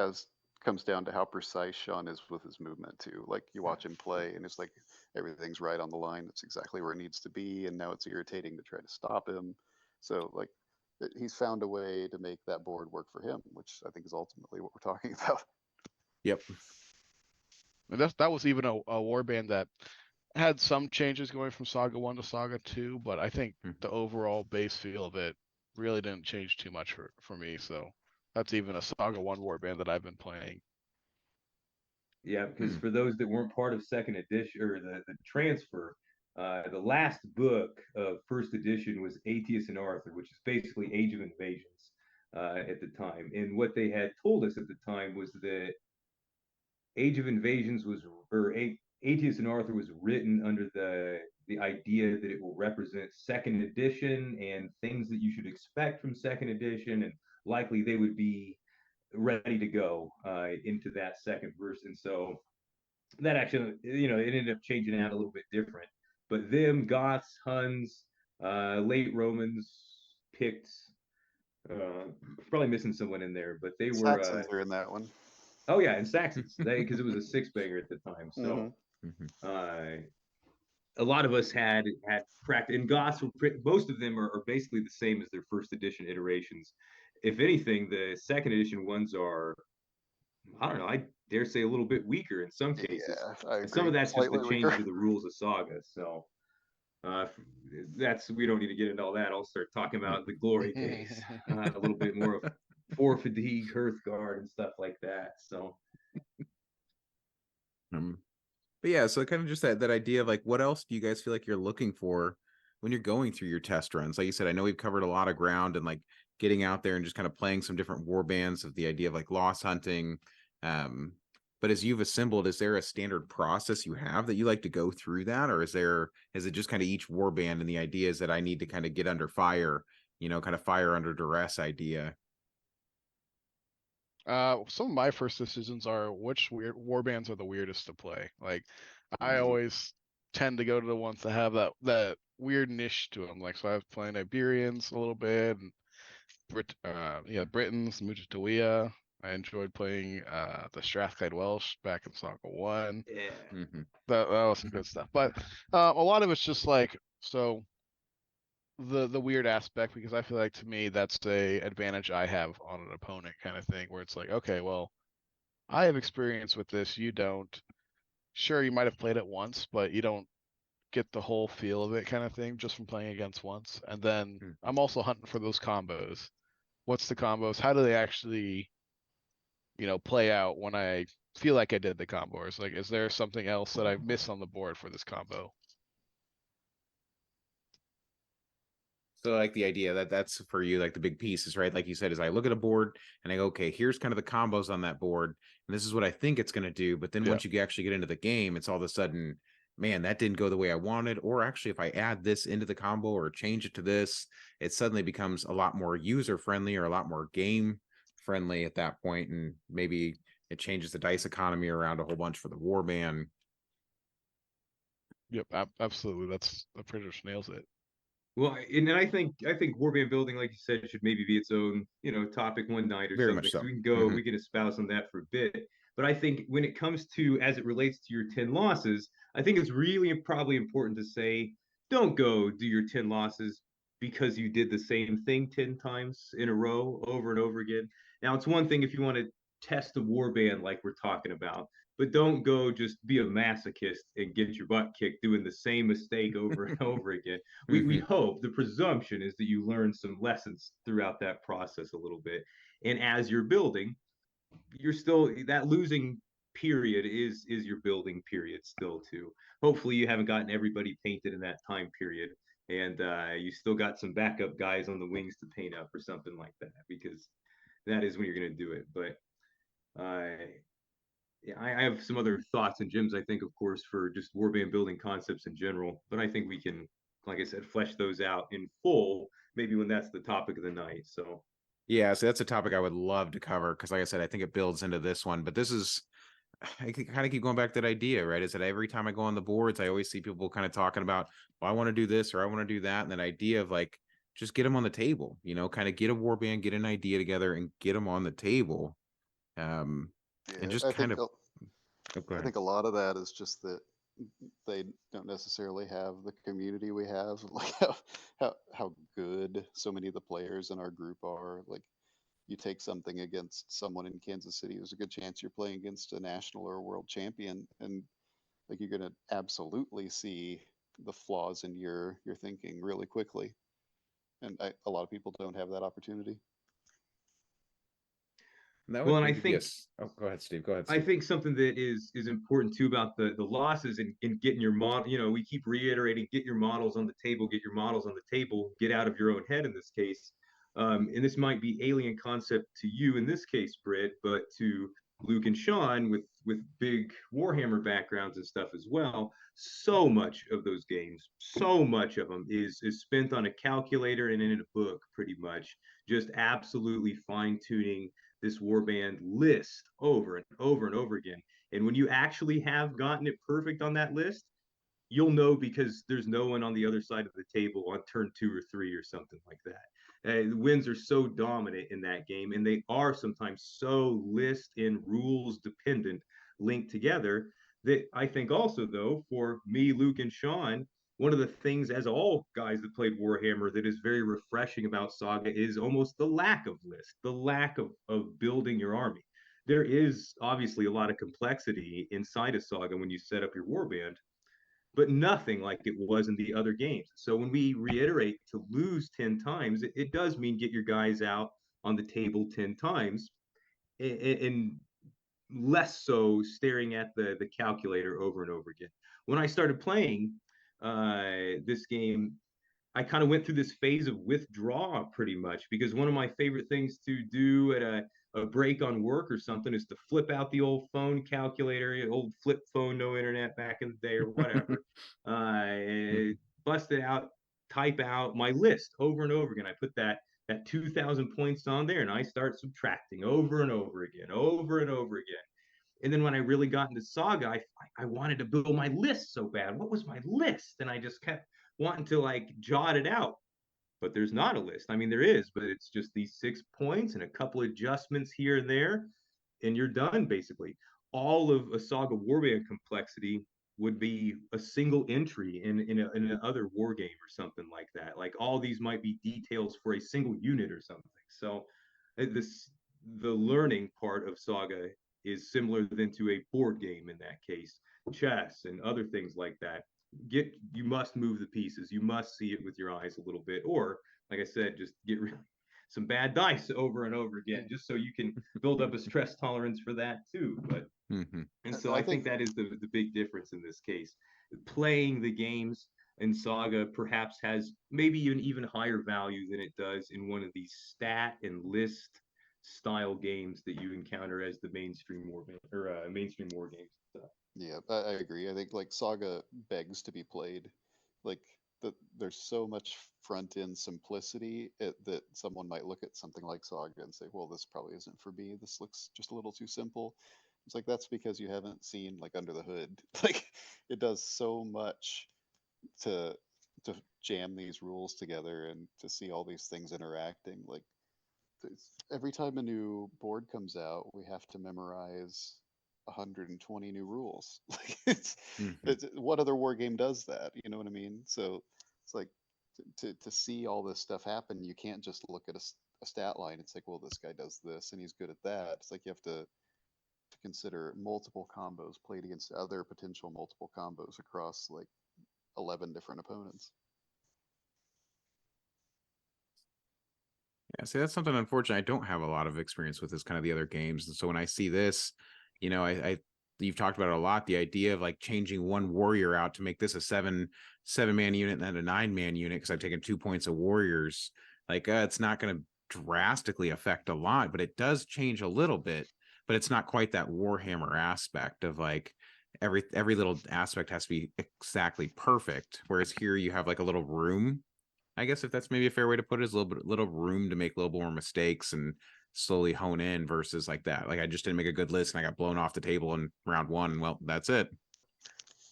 comes down to how precise Sean is with his movement too. Like, you watch him play and it's like everything's right on the line. It's exactly where it needs to be, and now it's irritating to try to stop him. So like, he's found a way to make that board work for him, which I think is ultimately what we're talking about. Yep. And that was even a warband that had some changes going from Saga 1 to Saga 2, but I think the overall base feel of it really didn't change too much for me. So that's even a Saga 1 warband that I've been playing. Yeah, because for those that weren't part of second edition or the transfer, the last book of first edition was Aetius and Arthur, which is basically Age of Invasions at the time. And what they had told us at the time was that Age of Invasions was, or Aetius and Arthur was written under the idea that it will represent second edition and things that you should expect from second edition, and likely they would be ready to go into that second verse. And so that actually, it ended up changing out a little bit different. But them, Goths, Huns, late Romans, Picts, probably missing someone in there, but they were. Saxons are in that one. Oh yeah, and Saxons, because it was a six banger at the time. So a lot of us had practice, and Goths were most of them are basically the same as their first edition iterations. If anything, the second edition ones are, I don't know, I dare say a little bit weaker in some cases. Yeah, I agree. And some of that's just the Slightly change weaker. to the rules of Saga. So we don't need to get into all that. I'll start talking about the glory days, a little bit more of four fatigue, Hearthguard, and stuff like that. So but yeah, so kind of just that idea of like, what else do you guys feel like you're looking for when you're going through your test runs? Like you said, I know we've covered a lot of ground and like getting out there and just kind of playing some different war bands of the idea of like loss hunting. But as you've assembled, is there a standard process you have that you like to go through that, or is it just kind of each war band and the idea is that I need to kind of get under fire, kind of fire under duress idea? Some of my first decisions are which weird war bands are the weirdest to play. Like, I always tend to go to the ones that have that weird niche to them. Like, so I was playing Iberians a little bit, and Britons, Mujatawiya. I enjoyed playing the Strathclyde Welsh back in Saga 1. yeah, That was some good stuff. But a lot of it's just like, so the weird aspect, because I feel like to me that's a advantage I have on an opponent kind of thing, where it's like, okay, well, I have experience with this, you don't. Sure, you might have played it once, but you don't get the whole feel of it kind of thing just from playing against once. And then I'm also hunting for those combos. What's the combos? How do they actually, play out when I feel like I did the combo? Or it's like, is there something else that I've missed on the board for this combo? So like the idea that's for you, like the big pieces, right? Like you said, is I look at a board and I go, okay, here's kind of the combos on that board, and this is what I think it's going to do. But then once you actually get into the game, it's all of a sudden, man, that didn't go the way I wanted. Or actually, if I add this into the combo or change it to this, it suddenly becomes a lot more user friendly or a lot more game friendly at that point, and maybe it changes the dice economy around a whole bunch for the warband. Yep, absolutely. That pretty much nails it. well, and I think warband building, like you said, should maybe be its own, topic one night or Very something. much so. So we can espouse on that for a bit. But I think when it comes to, as it relates to your 10 losses, I think it's really probably important to say, don't go do your 10 losses because you did the same thing 10 times in a row over and over again. Now, it's one thing if you want to test a warband like we're talking about, but don't go just be a masochist and get your butt kicked doing the same mistake over and over again. We hope, the presumption is that you learn some lessons throughout that process a little bit. And as you're building, you're still, that losing period is your building period still too. Hopefully you haven't gotten everybody painted in that time period, and you still got some backup guys on the wings to paint up or something like that, because that is when you're going to do it. But yeah, I have some other thoughts and gems, I think, of course, for just warband building concepts in general. But I think we can, like I said, flesh those out in full, maybe when that's the topic of the night. So Yeah, so that's a topic I would love to cover because, like I said, I think it builds into this one. But this is, I kind of keep going back to that idea, right? Is that every time I go on the boards, I always see people kind of talking about, well, I want to do this or I want to do that. And that idea of like, just get them on the table, kind of get a warband, get an idea together and get them on the table. And Yeah, just kind of, oh, go I ahead. think a lot of that is just that they don't necessarily have the community we have, like how good so many of the players in our group are. Like, you take something against someone in Kansas City, there's a good chance you're playing against a national or a world champion, and like you're gonna absolutely see the flaws in your thinking really quickly. And a lot of people don't have that opportunity. That Well, would and I maybe be think oh, go ahead, Steve. Go ahead, I Steve. think something that is important too about the losses in getting your model. You know, we keep reiterating, get your models on the table, get your models on the table, get out of your own head in this case. And this might be alien concept to you in this case, Britt, but to Luke and Sean with big Warhammer backgrounds and stuff as well. So much of those games, so much of them is spent on a calculator and in a book, pretty much, just absolutely fine tuning this warband list over and over and over again. And when you actually have gotten it perfect on that list, you'll know because there's no one on the other side of the table on turn 2 or 3 or something like that. The wins are so dominant in that game, and they are sometimes so list and rules dependent, linked together, that I think also, though, for me, Luke, and Sean, one of the things, as all guys that played Warhammer, that is very refreshing about Saga is almost the lack of list, the lack of building your army. There is obviously a lot of complexity inside of Saga when you set up your warband, but nothing like it was in the other games. So when we reiterate to lose 10 times, it does mean get your guys out on the table 10 times, and less so staring at the calculator over and over again. When I started playing this game, I kind of went through this phase of withdrawal pretty much, because one of my favorite things to do at a break on work or something is to flip out the old phone calculator, old flip phone, no internet back in the day or whatever, bust it out, type out my list over and over again. I put that 2,000 points on there and I start subtracting over and over again, over and over again. And then when I really got into Saga, I wanted to build my list so bad. What was my list? And I just kept wanting to like jot it out. But there's not a list. I mean, there is, but it's just these 6 points and a couple of adjustments here and there, and you're done basically. All of a Saga Warband complexity would be a single entry in another war game or something like that. Like all these might be details for a single unit or something. So this the learning part of Saga is similar than to a board game in that case, chess and other things like that. You must move the pieces. You must see it with your eyes a little bit, or like I said, just get really some bad dice over and over again, just so you can build up a stress tolerance for that too. But and so I think that is the big difference in this case. Playing the games in Saga perhaps has maybe an even higher value than it does in one of these stat and list style games that you encounter as the mainstream mainstream war games. Yeah, I agree. I think like Saga begs to be played. Like there's so much front end simplicity that someone might look at something like Saga and say, "Well, this probably isn't for me. This looks just a little too simple." It's like that's because you haven't seen like under the hood. Like it does so much to jam these rules together and to see all these things interacting. Like every time a new board comes out, we have to memorize 120 new rules. Like it's what other war game does that? You know what I mean? So it's like to see all this stuff happen, you can't just look at a stat line. It's like, well, this guy does this and he's good at that. It's like you have to consider multiple combos played against other potential multiple combos across like 11 different opponents. Yeah, see, that's something unfortunate. I don't have a lot of experience with, is kind of the other games. And so when I see this, I you've talked about it a lot, the idea of like changing one warrior out to make this a seven man unit and then a 9-man unit, because I've taken 2 points of warriors. Like it's not going to drastically affect a lot, but it does change a little bit. But it's not quite that Warhammer aspect of like every little aspect has to be exactly perfect. Whereas here you have like a little room, I guess, if that's maybe a fair way to put it, is a little room to make a little more mistakes and slowly hone in, versus like that. Like I just didn't make a good list and I got blown off the table in round 1. Well, that's it.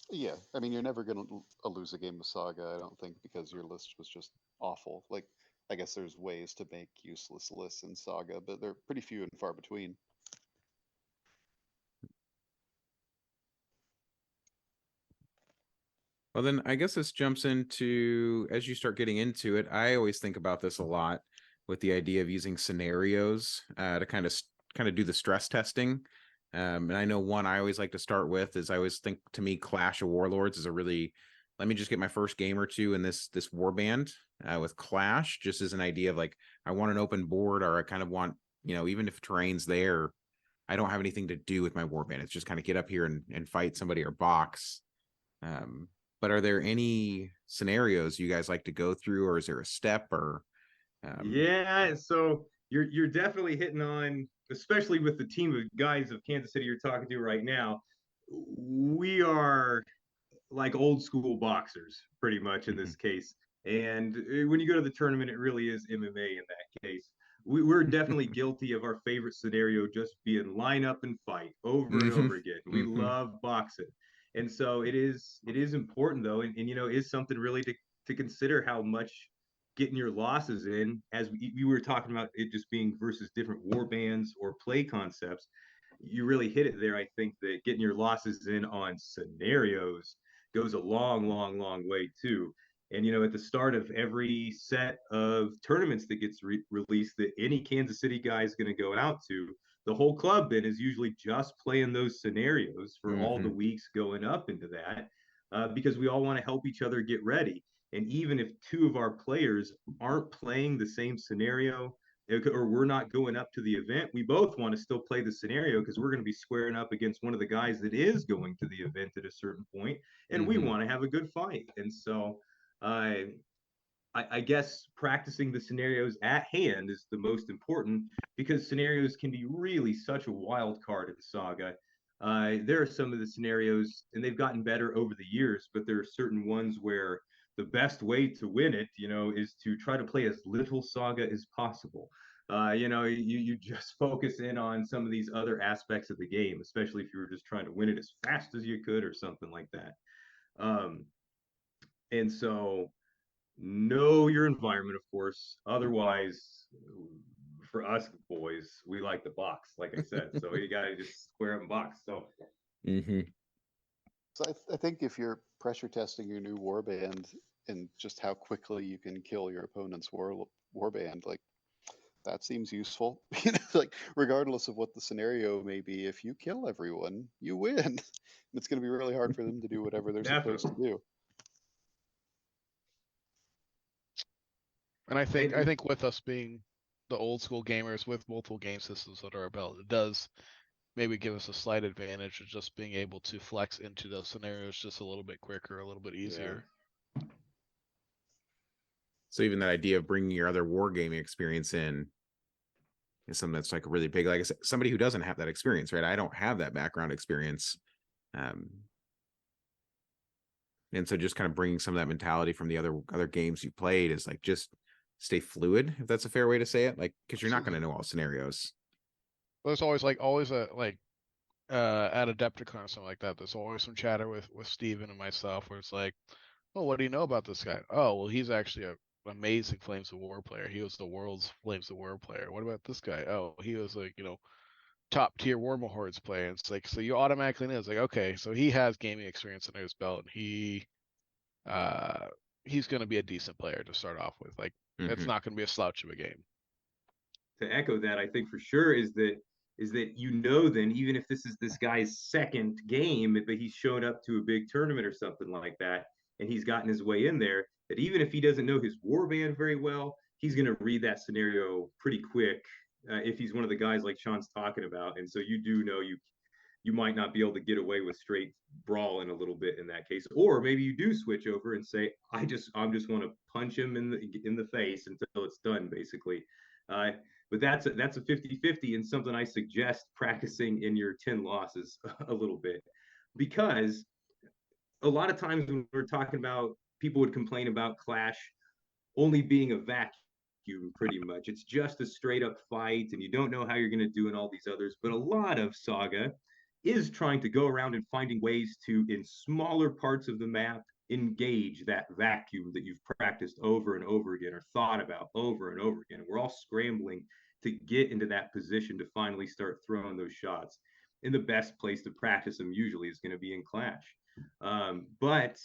Yeah, I mean, you're never going to lose a game of Saga, I don't think, because your list was just awful. Like, I guess there's ways to make useless lists in Saga, but they're pretty few and far between. Well, then I guess this jumps into, as you start getting into it, I always think about this a lot with the idea of using scenarios to kind of do the stress testing. And I know one I always like to start with is, I always think, to me, Clash of Warlords is a really let me just get my first game or two in this warband with Clash, just as an idea of like, I want an open board, or I kind of want, even if terrain's there, I don't have anything to do with my warband. It's just kind of get up here and fight somebody or box. But are there any scenarios you guys like to go through, or is there a step or Yeah, so you're definitely hitting on, especially with the team of guys of Kansas City you're talking to right now. We are like old school boxers, pretty much in this case. And when you go to the tournament, it really is MMA in that case. We're definitely guilty of our favorite scenario just being line up and fight over and over again. We love boxing. And so it is important though, and is something really to consider how much getting your losses in, as we were talking about it just being versus different war bands or play concepts. You really hit it there. I think that getting your losses in on scenarios goes a long, long, long way too. And at the start of every set of tournaments that gets released, that any Kansas City guy is going to go out to, the whole club then is usually just playing those scenarios for all the weeks going up into that, because we all want to help each other get ready. And even if two of our players aren't playing the same scenario, or we're not going up to the event, we both want to still play the scenario because we're going to be squaring up against one of the guys that is going to the event at a certain point, and we want to have a good fight. And so, uh, I guess practicing the scenarios at hand is the most important, because scenarios can be really such a wild card in Saga. There are some of the scenarios, and they've gotten better over the years, but there are certain ones where the best way to win it, is to try to play as little Saga as possible. You just focus in on some of these other aspects of the game, especially if you were just trying to win it as fast as you could or something like that. Um, and so know your environment, of course. Otherwise, for us boys, we like the box, like I said. So you got to just square up and box. So, So I think if you're pressure testing your new warband and just how quickly you can kill your opponent's warband, like that seems useful. Like regardless of what the scenario may be, if you kill everyone, you win. It's going to be really hard for them to do whatever they're supposed to do. And I think with us being the old school gamers with multiple game systems under our belt, it does maybe give us a slight advantage of just being able to flex into those scenarios just a little bit quicker, a little bit easier. Yeah. So even that idea of bringing your other wargaming experience in is something that's like really big. Like I said, somebody who doesn't have that experience, right? I don't have that background experience. And so just kind of bringing some of that mentality from the other games you played is like, just stay fluid, if that's a fair way to say it. Like, because you're not going to know all scenarios. There's always a at Adepticon or something like that, there's always some chatter with Steven and myself where it's like, oh, what do you know about this guy? Oh, well, he's actually a amazing Flames of War player. He was the world's Flames of War player. What about this guy? Oh, he was like, top tier Warlords player. And it's like, so you automatically know, it's like, okay, so he has gaming experience under his belt, and he's going to be a decent player to start off with. Like, it's not going to be a slouch of a game. To echo that, I think for sure is that then, even if this is this guy's second game, but he's shown up to a big tournament or something like that, and he's gotten his way in there, that even if he doesn't know his warband very well, he's going to read that scenario pretty quick, if he's one of the guys like Sean's talking about. And so you do know you might not be able to get away with straight brawling a little bit in that case, or maybe you do switch over and say, I just want to punch him in the face until it's done, basically. But that's a 50-50, and something I suggest practicing in your 10 losses a little bit, because a lot of times when we're talking about, people would complain about Clash only being a vacuum, pretty much. It's just a straight up fight, and you don't know how you're going to do in all these others. But a lot of Saga is trying to go around and finding ways to, in smaller parts of the map, engage that vacuum that you've practiced over and over again, or thought about over and over again. And we're all scrambling to get into that position to finally start throwing those shots. And the best place to practice them usually is going to be in Clash. But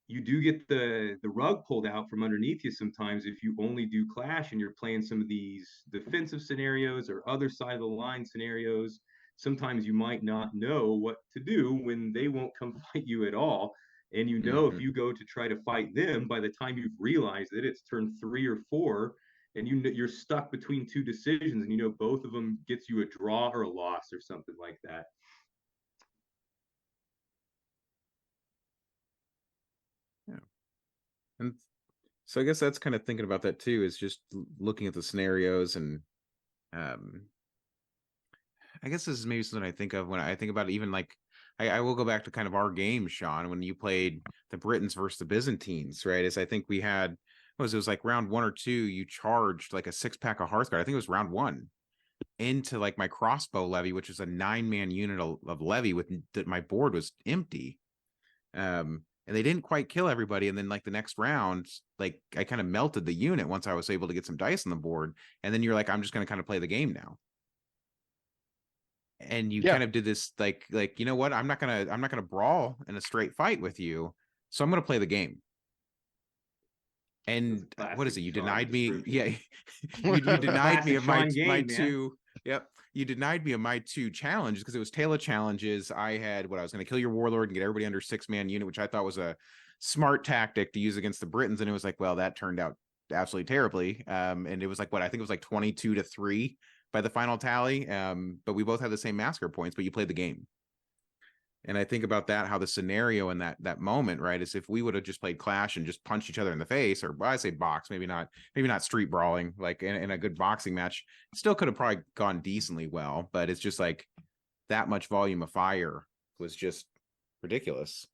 you do get the rug pulled out from underneath you sometimes if you only do Clash and you're playing some of these defensive scenarios or other side of the line scenarios. Sometimes you might not know what to do when they won't come fight you at all. And you know, if you go to try to fight them, by the time you've realized it, it's turn 3 or 4, and you're stuck between two decisions, and you know both of them gets you a draw or a loss or something like that. Yeah. And so I guess that's kind of thinking about that too, is just looking at the scenarios. And I guess this is maybe something I think of when I think about it, even like I will go back to kind of our game, Sean, when you played the Britons versus the Byzantines, right? Is I think we had it was like round 1 or 2, you charged like a 6-pack of Hearthguard. I think it was round 1 into like my crossbow levy, which is a 9-man unit of levy with that my board was empty. And they didn't quite kill everybody. And then like the next round, like I kind of melted the unit once I was able to get some dice on the board. And then you're like, I'm just going to kind of play the game now. And you Yeah. kind of did this like, you know what? I'm not gonna brawl in a straight fight with you. So I'm gonna play the game. And what is it? You denied me. Yeah. you denied me of my two. Yep. You denied me of my 2 challenges because it was Taylor challenges. I had what I was going to kill your warlord and get everybody under 6-man unit, which I thought was a smart tactic to use against the Britons. And it was like, well, that turned out absolutely terribly. And it was like what I think it was like 22-3 by the final tally. But we both had the same massacre points, but you played the game. And I think about that, how the scenario in that moment, right, is if we would have just played Clash and just punched each other in the face, or well, I say box, maybe not street brawling, like in a good boxing match, still could have probably gone decently well. But it's just like that much volume of fire was just ridiculous.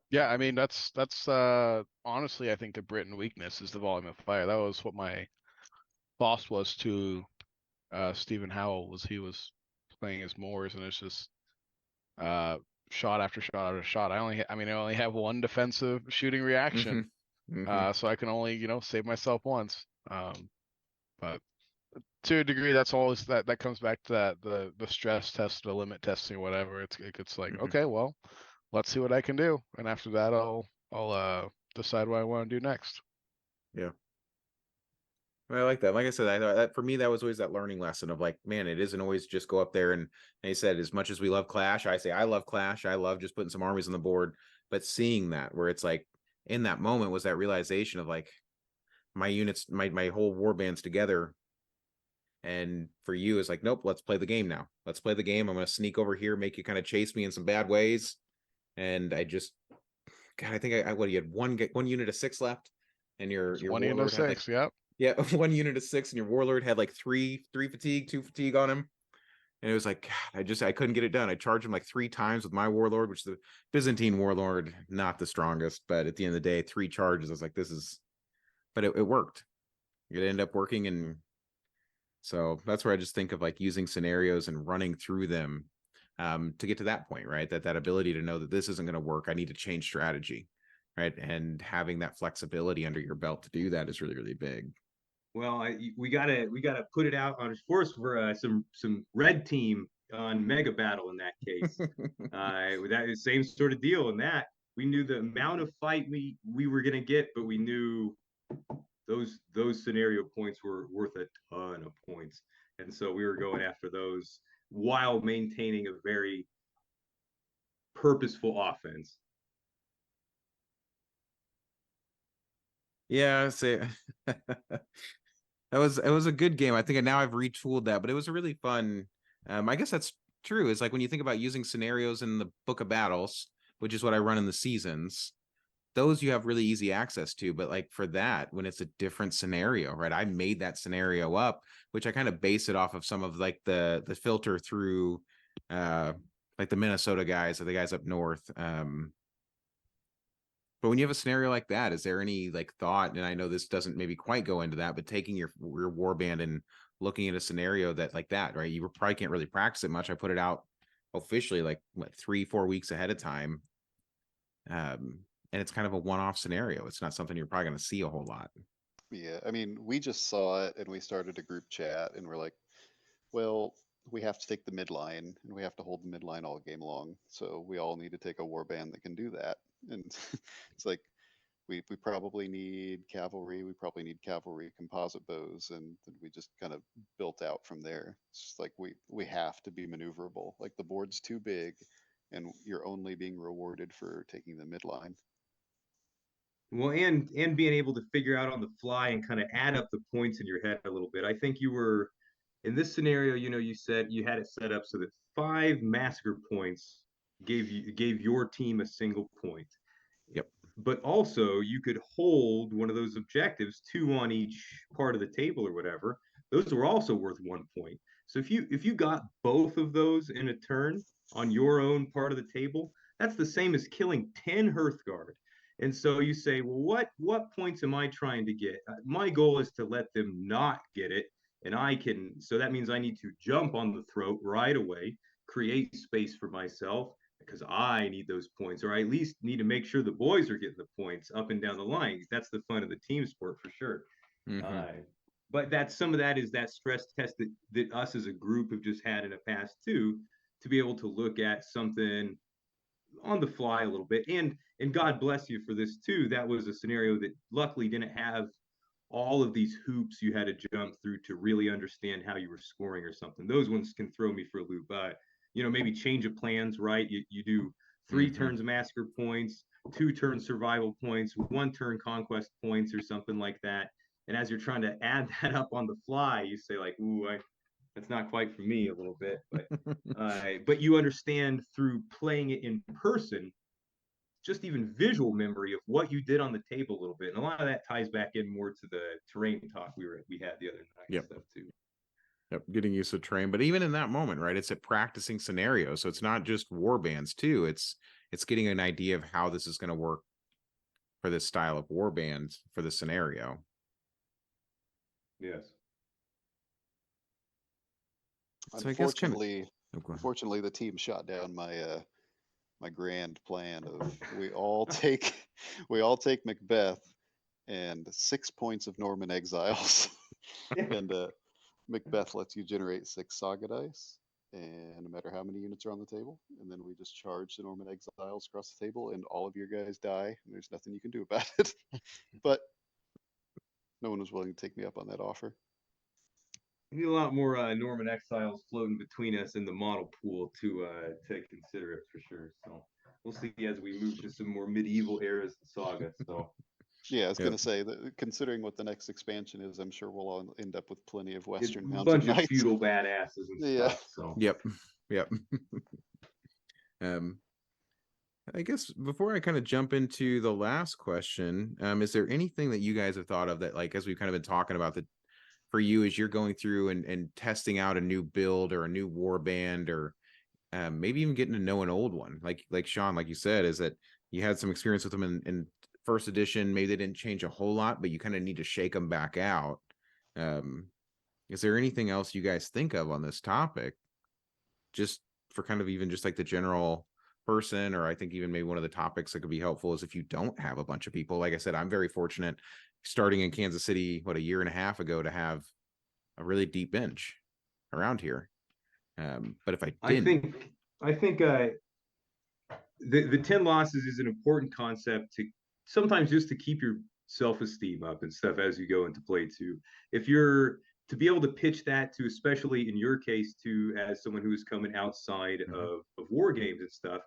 Yeah, I mean that's honestly I think the Britain weakness is the volume of fire. That was what my boss was to Stephen Howell, was he was playing as Moors, and it's just shot after shot after shot. I only have one defensive shooting reaction. So I can only, save myself once. But to a degree, that's always that comes back to that the stress test, the limit testing, whatever. It's like, okay, well, let's see what I can do, and after that, I'll decide what I want to do next. Yeah. I like that. Like I said, I thought that for me, that was always that learning lesson of like, man, it isn't always just go up there and they said, as much as we love Clash, I say I love Clash. I love just putting some armies on the board, but seeing that where it's like in that moment was that realization of like my units, my whole war band's together. And for you, it's like, nope, let's play the game now. Let's play the game. I'm going to sneak over here, make you kind of chase me in some bad ways. And I just, God, I think what you had one unit of 6 left, and your one unit of warlord had 6, like, yep. yeah, 1 unit of 6, and your warlord had like three fatigue, 2 fatigue on him. And it was like, God, I couldn't get it done. I charged him like 3 times with my warlord, which the Byzantine warlord, not the strongest, but at the end of the day, 3 charges. I was like, but it worked. It ended up working. And so that's where I just think of like using scenarios and running through them to get to that point, right? That ability to know that this isn't going to work. I need to change strategy, right? And having that flexibility under your belt to do that is really, really big. Well, we gotta put it out on force for some red team on Mega Battle in that case. That same sort of deal. In that we knew the amount of fight we were gonna get, but we knew those scenario points were worth a ton of points, and so we were going after those while maintaining a very purposeful offense. Yeah, say it was a good game. I think now I've retooled that, but it was a really fun. I guess that's true. It's like when you think about using scenarios in the Book of Battles, which is what I run in the seasons, those you have really easy access to. But like for that, when it's a different scenario, right? I made that scenario up, which I kind of base it off of some of like the filter through like the Minnesota guys or the guys up north. But when you have a scenario like that, is there any like thought? And I know this doesn't maybe quite go into that, but taking your warband and looking at a scenario that like that, right? You probably can't really practice it much. I put it out officially like what 3-4 weeks ahead of time. And it's kind of a one-off scenario. It's not something you're probably going to see a whole lot. Yeah, I mean, we just saw it and we started a group chat and we're like, well, we have to take the midline and we have to hold the midline all game long. So we all need to take a warband that can do that. And it's like, we probably need cavalry. We probably need cavalry composite bows, and then we just kind of built out from there. It's just like we have to be maneuverable. Like the board's too big, and you're only being rewarded for taking the midline. Well, and being able to figure out on the fly and kind of add up the points in your head a little bit. I think you were in this scenario, you said you had it set up so that 5 massacre points gave your team a single point. Yep. But also you could hold one of those objectives, 2 on each part of the table or whatever. Those were also worth 1 point. So if you got both of those in a turn on your own part of the table, that's the same as killing 10 Hearthguard. And so you say, well, what points am I trying to get? My goal is to let them not get it, and so that means I need to jump on the throat right away, create space for myself, because I need those points, or I at least need to make sure the boys are getting the points up and down the line. That's the fun of the team sport for sure. Mm-hmm. But some of that is that stress test that us as a group have just had in the past too, to be able to look at something on the fly a little bit. And God bless you for this too. That was a scenario that luckily didn't have all of these hoops you had to jump through to really understand how you were scoring or something. Those ones can throw me for a loop. Maybe change of plans, right? You do 3 turns massacre points, 2 turn survival points, 1 turn conquest points, or something like that. And as you're trying to add that up on the fly, you say like, "Ooh, that's not quite for me a little bit." But you understand through playing it in person, just even visual memory of what you did on the table a little bit. And a lot of that ties back in more to the terrain talk we had the other night. Yep. And stuff too. Yep, getting used to terrain. But even in that moment, right, it's a practicing scenario. So it's not just war bands too. It's getting an idea of how this is going to work for this style of war band for the scenario. Yes. So I guess unfortunately, the team shot down my grand plan of we all take Macbeth and 6 points of Norman exiles, and Macbeth lets you generate 6 saga dice, and no matter how many units are on the table, and then we just charge the Norman exiles across the table, and all of your guys die, and there's nothing you can do about it. But no one was willing to take me up on that offer. We need a lot more Norman exiles floating between us in the model pool to consider it for sure. So we'll see as we move to some more medieval eras in Saga. So yeah, I was gonna say that considering what the next expansion is, I'm sure we'll all end up with plenty of Western a mounted bunch of knights. feudal badasses and stuff. So Yep. I guess before I kind of jump into the last question, is there anything that you guys have thought of that, like, as we've kind of been talking about, that for you as you're going through and testing out a new build or a new war band, or maybe even getting to know an old one, like Sean, like you said, is that you had some experience with them in first edition, maybe they didn't change a whole lot, but you kind of need to shake them back out. Is there anything else you guys think of on this topic, just for kind of even just like the general person? Or I think even maybe one of the topics that could be helpful is if you don't have a bunch of people. Like I said, I'm very fortunate starting in Kansas City, a year and a half ago, to have a really deep bench around here. But if I didn't, I think the 10 losses is an important concept to sometimes just to keep your self-esteem up and stuff as you go into play too. If you're to be able to pitch that to, especially in your case too, as someone who is coming outside of war games and stuff,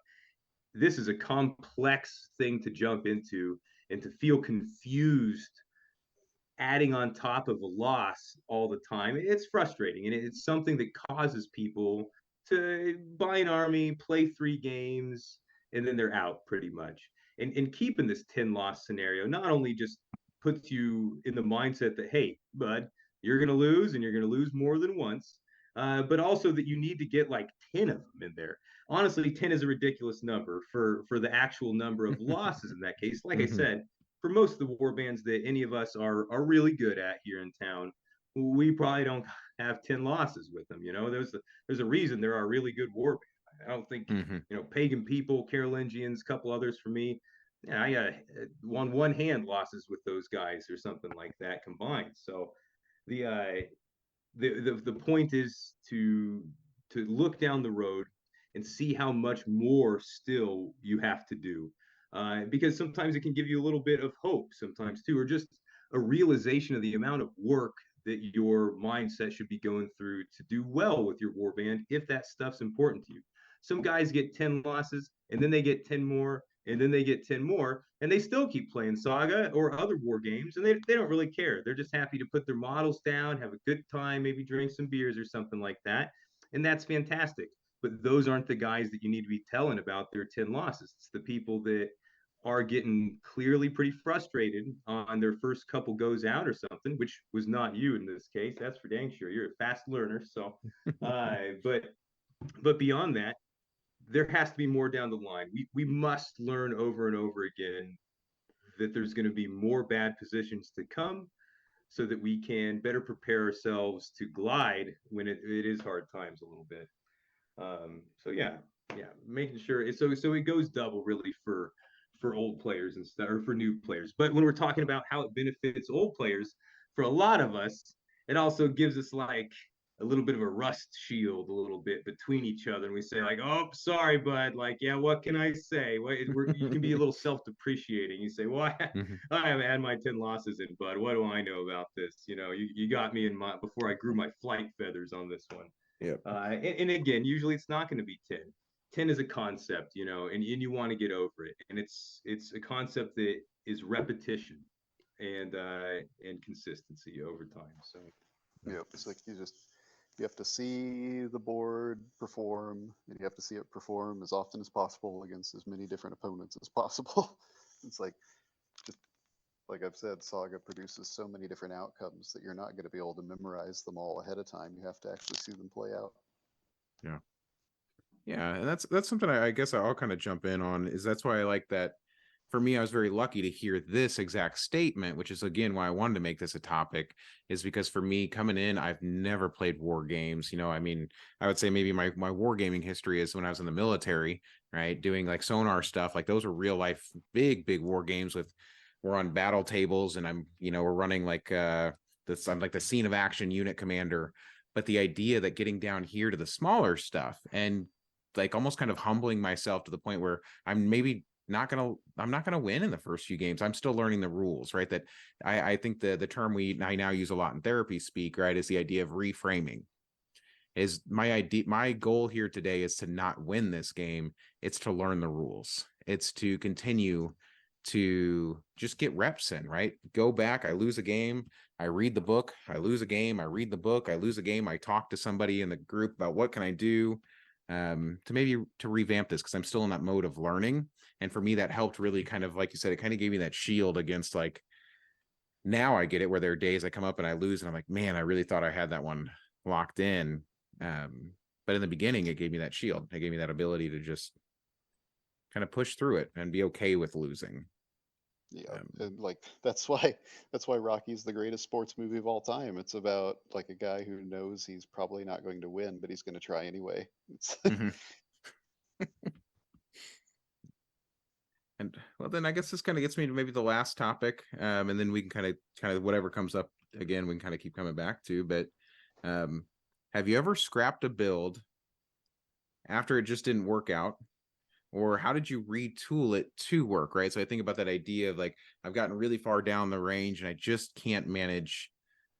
this is a complex thing to jump into, and to feel confused adding on top of a loss all the time, it's frustrating, and it's something that causes people to buy an army, play 3 games, and then they're out pretty much. And keeping this 10 loss scenario not only just puts you in the mindset that, hey, bud, you're going to lose, and you're going to lose more than once, but also that you need to get like 10 of them in there. Honestly, 10 is a ridiculous number for the actual number of losses in that case. Like I said, for most of the war bands that any of us are really good at here in town, we probably don't have 10 losses with them. There's a reason there are really good war bands. I don't think Pagan People, Carolingians, a couple others for me. Yeah, I got one hand losses with those guys or something like that combined. So the point is to look down the road and see how much more still you have to do, because sometimes it can give you a little bit of hope sometimes too, or just a realization of the amount of work that your mindset should be going through to do well with your warband if that stuff's important to you. some guys get 10 losses and then they get 10 more and then they get 10 more and they still keep playing Saga or other war games and they don't really care. They're just happy to put their models down, have a good time, maybe drink some beers or something like that. And that's fantastic. But those aren't the guys that you need to be telling about their 10 losses. It's the people that are getting clearly pretty frustrated on their first couple goes out or something, which was not you in this case. That's for dang sure. You're a fast learner. So, but beyond that, there has to be more down the line. We must learn over and over again that there's going to be more bad positions to come so that we can better prepare ourselves to glide when it is hard times a little bit. So yeah, making sure so it goes double really for old players and stuff, or for new players. But when we're talking about how it benefits old players, for a lot of us, it also gives us like a little bit of a rust shield, a little bit between each other, and we say like, "Oh, sorry, bud. Like, yeah, what can I say?" You can be a little self-depreciating. You say, "Well, I haven't had my 10 losses in, bud. What do I know about this? You got me in my before I grew my flight feathers on this one." Yep. And again, usually it's not going to be 10. 10 is a concept, and you want to get over it. And it's a concept that is repetition and consistency over time. So yeah, it's like you have to see the board perform, and you have to see it perform as often as possible against as many different opponents as possible. It's like, just like I've said, Saga produces so many different outcomes that you're not going to be able to memorize them all ahead of time. You have to actually see them play out. Yeah. Yeah, and that's something I guess I'll kind of jump in on, is that's why I like that. For me, I was very lucky to hear this exact statement, which is again why I wanted to make this a topic, is because for me coming in, I've never played war games. I mean, I would say maybe my wargaming history is when I was in the military, right? Doing like sonar stuff. Like those were real life, big war games we're on battle tables and we're running like this, I'm like the scene of action unit commander. But the idea that getting down here to the smaller stuff and like almost kind of humbling myself to the point where I'm not gonna win in the first few games. I'm still learning the rules, right? That I think the term I now use a lot in therapy speak, right, is the idea of reframing. Is my goal here today is to not win this game. It's to learn the rules. It's to continue to just get reps in, right? Go back, I lose a game, I read the book, I lose a game, I read the book, I lose a game, I talk to somebody in the group about what can I do to maybe to revamp this, because I'm still in that mode of learning. And for me, that helped really kind of, like you said, it kind of gave me that shield against like, now I get it, where there are days I come up and I lose and I'm like, man, I really thought I had that one locked in. But in the beginning, it gave me that shield. It gave me that ability to just kind of push through it and be okay with losing. Yeah, and like that's why Rocky's the greatest sports movie of all time. It's about like a guy who knows he's probably not going to win, but he's going to try anyway. It's And well, then I guess this kind of gets me to maybe the last topic, and then we can kind of whatever comes up again, we can kind of keep coming back to. But have you ever scrapped a build after it just didn't work out, or how did you retool it to work? Right. So I think about that idea of like, I've gotten really far down the range and I just can't manage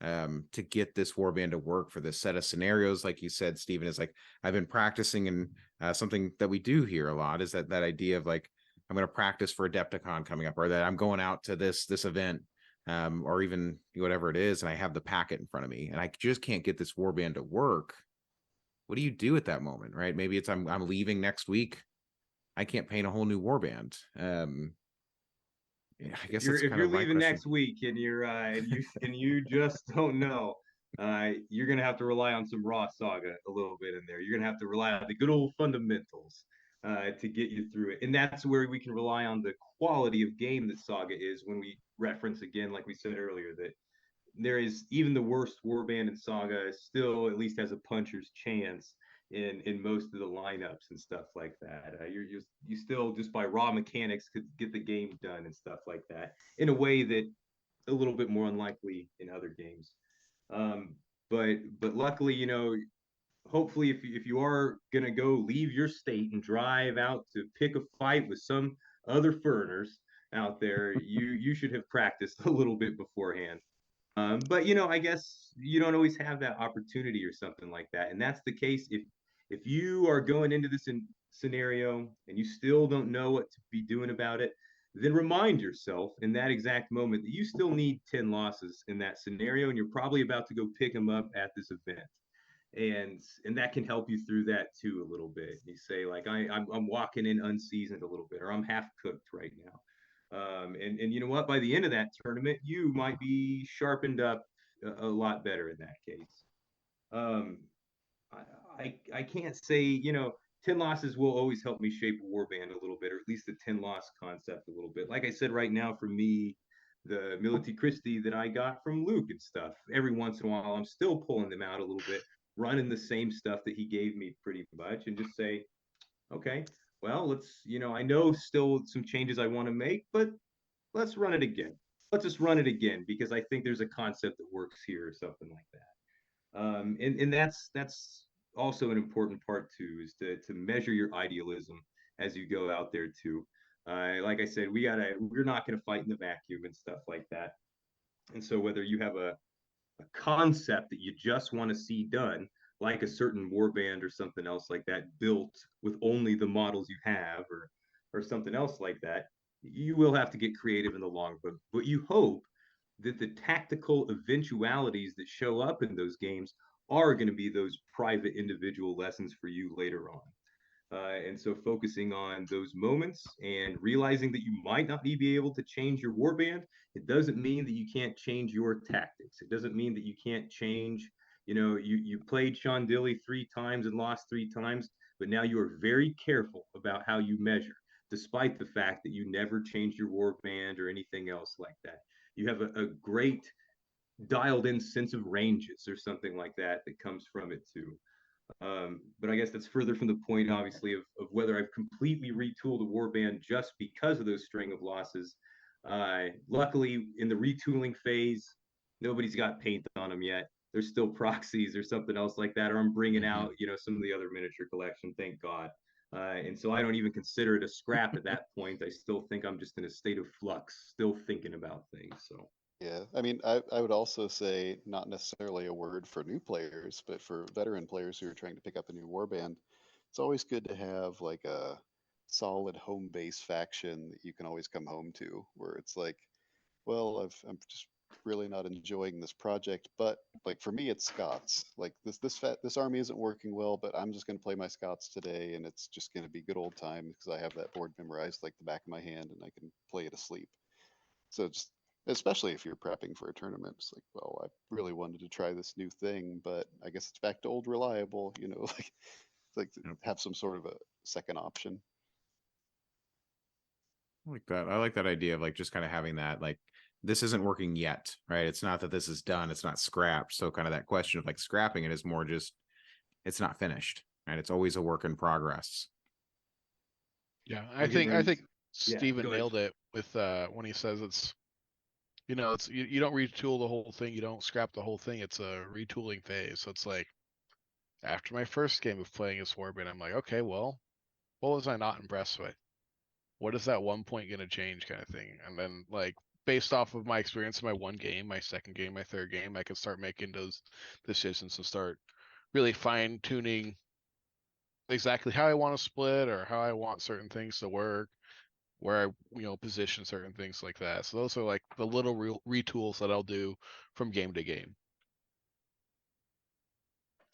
to get this warband to work for this set of scenarios. Like you said, Stephen, is like I've been practicing, and something that we do here a lot is that idea of like, I'm going to practice for Adepticon coming up, or that I'm going out to this event, or even whatever it is, and I have the packet in front of me, and I just can't get this warband to work. What do you do at that moment, right? Maybe it's I'm leaving next week. I can't paint a whole new warband. Yeah, I guess if you're my leaving question. next week and you just don't know, you're gonna have to rely on some raw Saga a little bit in there. You're gonna have to rely on the good old fundamentals to get you through it, and that's where we can rely on the quality of game that Saga is. When we reference again, like we said earlier, that there is even the worst warband in Saga still at least has a puncher's chance in most of the lineups and stuff like that. You still just by raw mechanics could get the game done and stuff like that in a way that a little bit more unlikely in other games. But luckily, hopefully if you are gonna go leave your state and drive out to pick a fight with some other foreigners out there, you should have practiced a little bit beforehand. But I guess you don't always have that opportunity or something like that, and that's the case If you are going into this scenario and you still don't know what to be doing about it, then remind yourself in that exact moment that you still need 10 losses in that scenario, and you're probably about to go pick them up at this event. And that can help you through that too a little bit. You say like I'm walking in unseasoned a little bit, or I'm half cooked right now. And you know what? By the end of that tournament, you might be sharpened up a lot better in that case. Um, I can't say, 10 losses will always help me shape a warband a little bit, or at least the 10 loss concept a little bit. Like I said, right now for me, the Military Christie that I got from Luke and stuff, every once in a while I'm still pulling them out a little bit, running the same stuff that he gave me pretty much, and just say, okay, well, I know still some changes I want to make, but let's run it again. Let's just run it again because I think there's a concept that works here or something like that. And that's also an important part too, is to measure your idealism as you go out there too. Like I said, we're not gonna fight in the vacuum and stuff like that. And so whether you have a concept that you just want to see done, like a certain warband or something else like that, built with only the models you have, or something else like that, you will have to get creative in the long run. But you hope that the tactical eventualities that show up in those games are going to be those private individual lessons for you later on. And so focusing on those moments and realizing that you might not be able to change your warband, it doesn't mean that you can't change your tactics. It doesn't mean that you can't change, you played Sean Dilly 3 times and lost 3 times, but now you are very careful about how you measure, despite the fact that you never changed your warband or anything else like that. You have a great dialed in sense of ranges or something like that that comes from it too. But I guess that's further from the point, obviously, of whether I've completely retooled a warband just because of those string of losses. Luckily, in the retooling phase, nobody's got paint on them yet. There's still proxies or something else like that, or I'm bringing out, some of the other miniature collection, thank God. And so I don't even consider it a scrap at that point. I still think I'm just in a state of flux, still thinking about things. So Yeah, I mean, I would also say not necessarily a word for new players, but for veteran players who are trying to pick up a new warband, it's always good to have like a solid home base faction that you can always come home to, where it's like, well, I'm just really not enjoying this project, but like for me, it's Scots. Like this army isn't working well, but I'm just going to play my Scots today, and it's just going to be good old times because I have that board memorized like the back of my hand, and I can play it asleep. So just especially if you're prepping for a tournament, it's like, well, I really wanted to try this new thing, but I guess it's back to old reliable, like to Yep. have some sort of a second option. I like that. I like that idea of like just kind of having that, like, this isn't working yet, right? It's not that this is done, it's not scrapped. So kind of that question of like scrapping it is more just it's not finished, right? It's always a work in progress. Yeah, I I can think run. Yeah, Steven go ahead. nailed it with when he says it's you don't retool the whole thing, you don't scrap the whole thing. It's a retooling phase. So it's like after my first game of playing as Warband, I'm like, okay, well, what was I not impressed with? What is that one point going to change kind of thing? And then like based off of my experience in my one game, my second game, my third game, I can start making those decisions and start really fine tuning exactly how I want to split or how I want certain things to work, where I position certain things like that. So those are like the little retools that I'll do from game to game.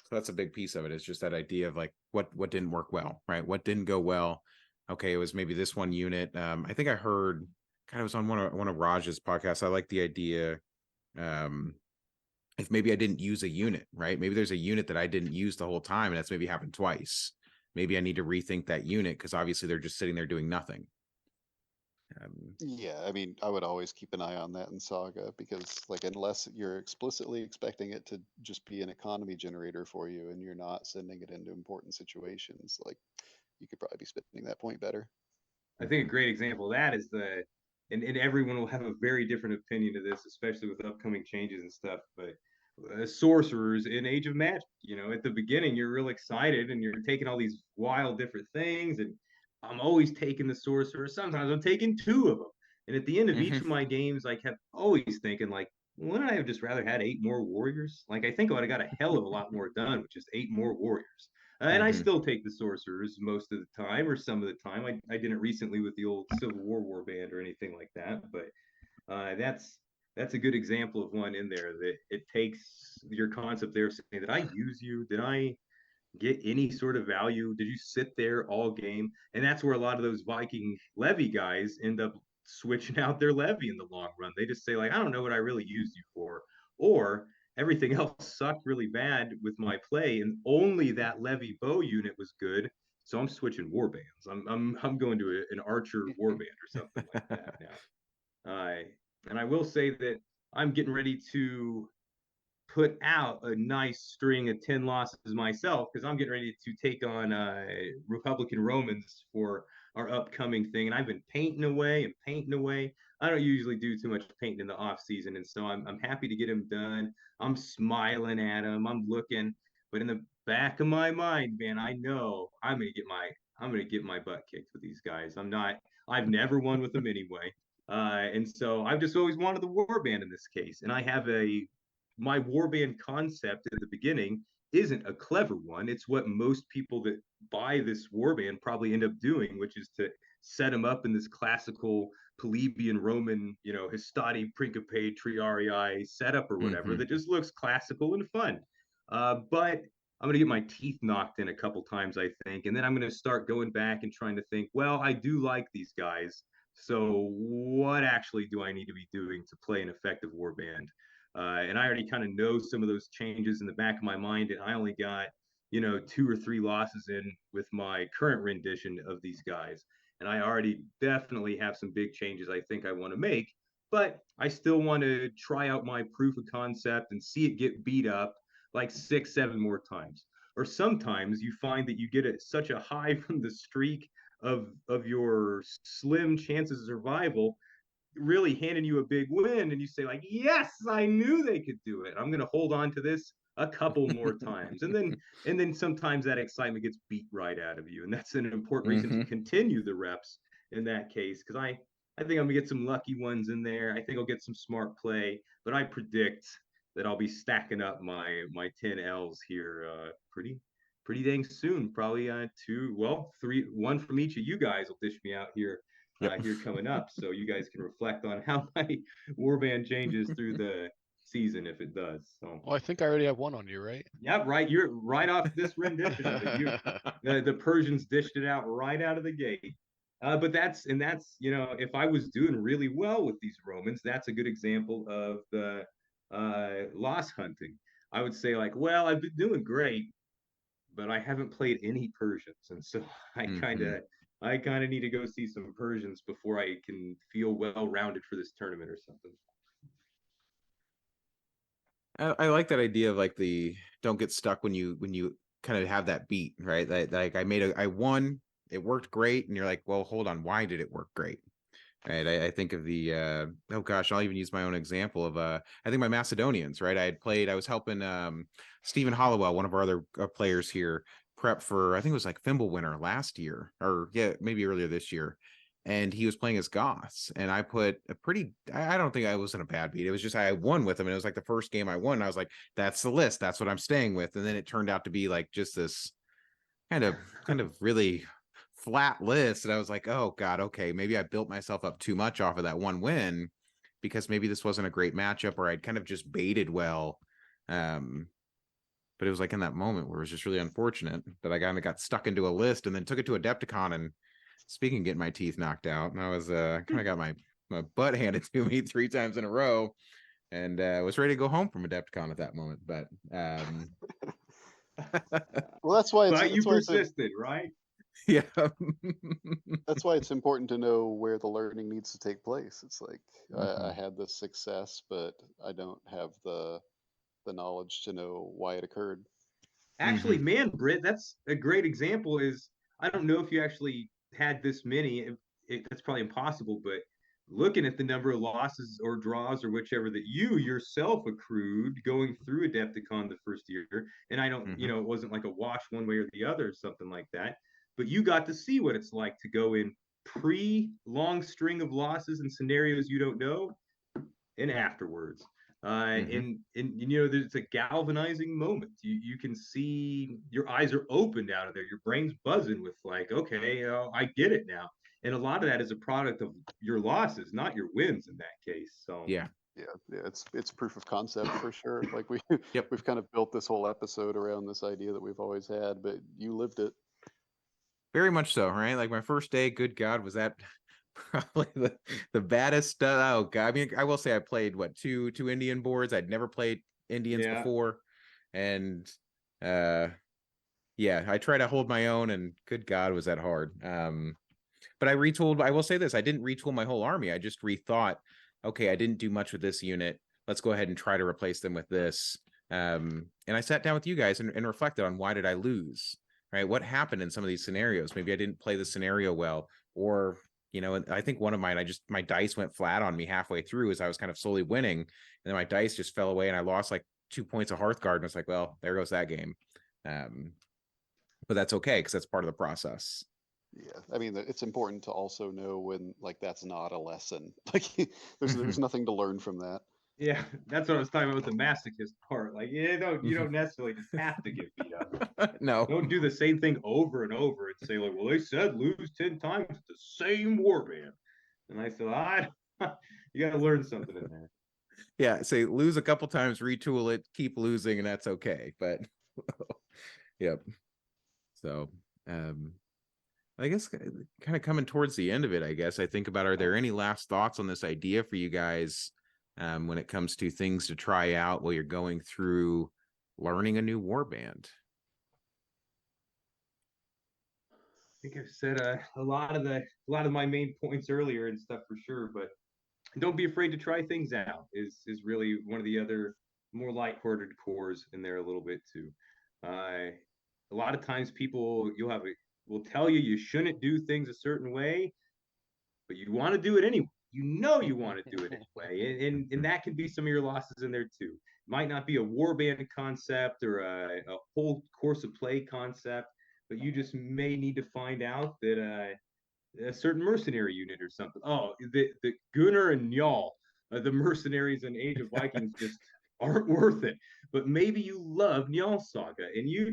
So that's a big piece of it. It's just that idea of like what didn't work well, right? What didn't go well? Okay, it was maybe this one unit. I think I heard kind of was on one of Raj's podcasts. I like the idea. If maybe I didn't use a unit, right? Maybe there's a unit that I didn't use the whole time, and that's maybe happened twice. Maybe I need to rethink that unit because obviously they're just sitting there doing nothing. Yeah, I mean, I would always keep an eye on that in Saga because, like, unless you're explicitly expecting it to just be an economy generator for you and you're not sending it into important situations, like, you could probably be spending that point better. I think a great example of that is and everyone will have a very different opinion of this, especially with upcoming changes and stuff. But sorcerers in Age of Magic, at the beginning, you're real excited and you're taking all these wild different things. And I'm always taking the sorcerer. Sometimes I'm taking 2 of them. And at the end of each of my games, I kept always thinking, like, wouldn't I have just rather had 8 more warriors? Like, I think I would have got a hell of a lot more done with just 8 more warriors. And I Mhm. still take the sorcerers most of the time, or some of the time. I didn't recently with the old Civil War warband or anything like that, but that's a good example of one in there that it takes your concept there saying, did I use you? Did I get any sort of value? Did you sit there all game? And that's where a lot of those Viking levy guys end up switching out their levy in the long run. They just say, like, I don't know what I really used you for. Or everything else sucked really bad with my play, and only that levy bow unit was good. So I'm switching warbands. I'm going to an archer warband or something like that now. And I will say that I'm getting ready to put out a nice string of 10 losses myself because I'm getting ready to take on Republican Romans for our upcoming thing. And I've been painting away and painting away. I don't usually do too much painting in the off season. And so I'm happy to get them done. I'm smiling at them. I'm looking, but in the back of my mind, man, I know I'm going to get my butt kicked with these guys. I've never won with them anyway. And so I've just always wanted the warband in this case. And I have my warband concept at the beginning isn't a clever one. It's what most people that buy this warband probably end up doing, which is to set them up in this classical plebeian Roman, Hastati, Principe, Triarii setup or whatever Mhm. that just looks classical and fun. But I'm going to get my teeth knocked in a couple times, I think. And then I'm going to start going back and trying to think, well, I do like these guys. So what actually do I need to be doing to play an effective warband? And I already kind of know some of those changes in the back of my mind. And I only got, 2 or 3 losses in with my current rendition of these guys. And I already definitely have some big changes I think I want to make. But I still want to try out my proof of concept and see it get beat up like 6, 7 more times. Or sometimes you find that you get such a high from the streak of your slim chances of survival really handing you a big win, and you say, like, yes, I knew they could do it. I'm going to hold on to this a couple more times. And then sometimes that excitement gets beat right out of you, and that's an important reason to Mhm. continue the reps in that case, because I think I'm gonna get some lucky ones in there. I think I'll get some smart play, but I predict that I'll be stacking up my 10 L's here pretty dang soon. Probably three, one from each of you guys will dish me out Yep. here coming up, so you guys can reflect on how my warband changes through the season if it does. So Well, I think I already have one on you, right? yeah, right. You're right off this rendition of it. The Persians dished it out right out of the gate. But that's if I was doing really well with these Romans, that's a good example of the loss hunting. I would say, like, well, I've been doing great, but I haven't played any Persians, and so I kind Mhm. of I kind of need to go see some Persians before I can feel well rounded for this tournament or something. I like that idea of like the don't get stuck when you kind of have that beat, right? Like I won, it worked great, and you're like, well, hold on, why did it work great? Right. I think of the oh gosh, I'll even use my own example of I think my Macedonians, right? I was helping Stephen Hollowell, one of our other players here, prep for I think it was like Fimble winner last year, or yeah, maybe earlier this year. And he was playing as Goths, and I put a pretty I don't think I was in a bad beat. It was just I won with him, and it was like the first game I won. And I was like, that's the list, that's what I'm staying with. And then it turned out to be like just this kind of really flat list. And I was like, oh God, okay, maybe I built myself up too much off of that one win because maybe this wasn't a great matchup or I'd kind of just baited well. But it was like in that moment where it was just really unfortunate that I kind of got stuck into a list and then took it to Adepticon. And speaking of getting my teeth knocked out, and I was kind of got my butt handed to me 3 times in a row and was ready to go home from Adepticon at that moment. But Well, that's why But you persisted, right? yeah. that's why it's important to know where the learning needs to take place. It's like I Mhm. had this success, but I don't have the knowledge to know why it occurred. Actually, Mhm. man, Britt, that's a great example. Is I don't know if you actually had this many. That's probably impossible, but looking at the number of losses or draws or whichever that you yourself accrued going through Adepticon the first year, and I don't, Mhm. it wasn't like a wash one way or the other or something like that, but you got to see what it's like to go in pre long string of losses and scenarios you don't know and afterwards. And there's a galvanizing moment. You can see your eyes are opened out of there. Your brain's buzzing with like, okay, I get it now. And a lot of that is a product of your losses, not your wins in that case. So Yeah. Yeah, it's proof of concept for sure. Like Yep. we've kind of built this whole episode around this idea that we've always had, but you lived it. Very much so, right? Like my first day, good God, was that probably the baddest. Oh God, I mean, I will say I played what two Indian boards. I'd never played Indians Yeah. before, and yeah, I tried to hold my own, and good God, was that hard. But I retooled. I will say this: I didn't retool my whole army. I just rethought. Okay, I didn't do much with this unit. Let's go ahead and try to replace them with this. And I sat down with you guys and reflected on why did I lose, right? What happened in some of these scenarios? Maybe I didn't play the scenario well, or and I think one of mine, my dice went flat on me halfway through as I was kind of slowly winning, and then my dice just fell away, and I lost like 2 points of Hearthguard, and it's like, well, there goes that game. But that's okay because that's part of the process. Yeah, I mean, it's important to also know when like that's not a lesson. Like there's nothing to learn from that. Yeah, that's what I was talking about with the masochist part. Like, you don't necessarily just have to get beat up. No. Don't do the same thing over and over and say like, well, they said lose 10 times with the same warband. And I said, you got to learn something in there. Yeah, say lose a couple times, retool it, keep losing, and that's okay. But yep. So I guess kind of coming towards the end of it, I guess I think about, are there any last thoughts on this idea for you guys when it comes to things to try out while you're going through learning a new warband? I think I've said a lot of my main points earlier and stuff for sure, but don't be afraid to try things out is really one of the other more lighthearted cores in there a little bit too. A lot of times people will tell you shouldn't do things a certain way, but you want to do it anyway. You want to do it anyway, and that could be some of your losses in there too. Might not be a warband concept or a whole course of play concept, but you just may need to find out that a certain mercenary unit or something. Oh, the Gunnar and Njal, the mercenaries in Age of Vikings just aren't worth it. But maybe you love Njal Saga and you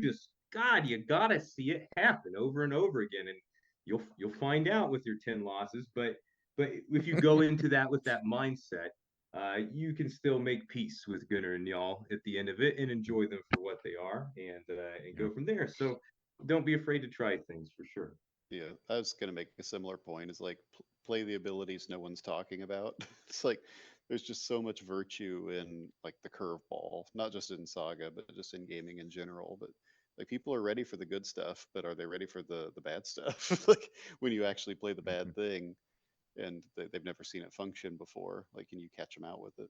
you gotta see it happen over and over again, and you'll find out with your 10 losses. But if you go into that with that mindset, you can still make peace with Gunnar and Njal at the end of it and enjoy them for what they are, and go from there. So don't be afraid to try things for sure. Yeah, I was gonna make a similar point. Is like play the abilities no one's talking about. It's like there's just so much virtue in like the curveball, not just in Saga, but just in gaming in general. But like people are ready for the good stuff, but are they ready for the bad stuff? Like when you actually play the bad thing, and they've never seen it function before. Like, can you catch them out with it?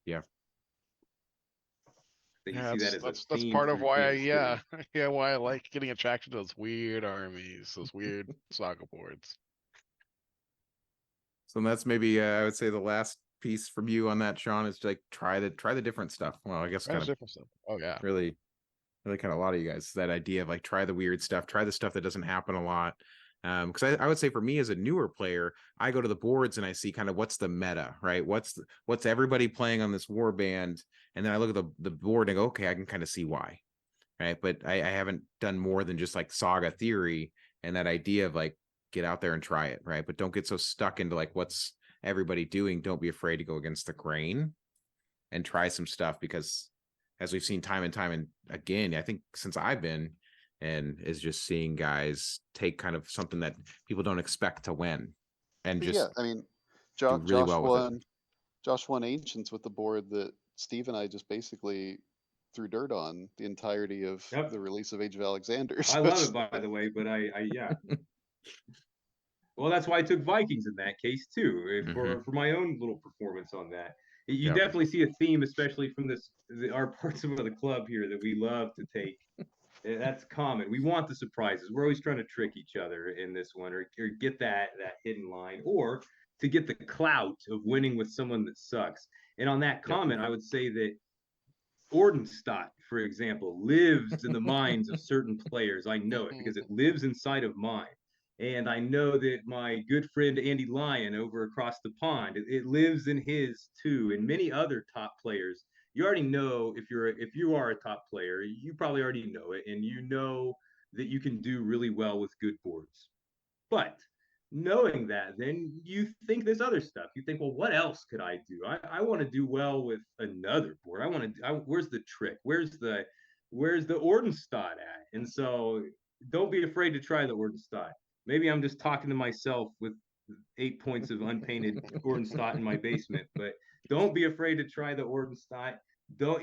Yeah. That you Yeah, see that as that's theme part of through why Kansas City. why I like getting attracted to those weird armies, those weird saga boards. So that's maybe I would say the last piece from you on that, Sean, is to like try the different stuff. Well, I guess kind That's of different stuff. Oh yeah. really kind of a lot of you guys, that idea of like try the weird stuff, try the stuff that doesn't happen a lot. Because I would say for me as a newer player, I go to the boards and I see kind of what's the meta, right? What's everybody playing on this war band, and then I look at the board and go, okay, I can kind of see why, right? But I haven't done more than just like Saga theory and that idea of like get out there and try it, right? But don't get so stuck into like what's everybody doing. Don't be afraid to go against the grain and try some stuff, because as we've seen time and time and again, I think since I've been and is just seeing guys take kind of something that people don't expect to win and But just yeah, I mean, do really well with it. Josh won Ancients with the board that Steve and I just basically threw dirt on the entirety of Yep. the release of Age of Alexander. I love it, by the way, but yeah. Well, that's why I took Vikings in that case too, for my own little performance on that. You definitely see a theme, especially from our parts of the club here, that we love to take. That's common. We want the surprises. We're always trying to trick each other in this one, or get that hidden line, or to get the clout of winning with someone that sucks. And on that comment, I would say that Ordenstadt, for example, lives in the minds of certain players. I know it because it lives inside of mine. And I know that my good friend Andy Lyon over across the pond, it lives in his too, and many other top players. You already know if you are a top player, you probably already know it, and you know that you can do really well with good boards. But knowing that, then you think this other stuff. You think, well, what else could I do? I want to do well with another board. Where's the trick? Where's the Ordenstadt at? And so don't be afraid to try the Ordenstadt. Maybe I'm just talking to myself with 8 points of unpainted Ordenstadt in my basement, but don't be afraid to try the Ordenstadt. Don't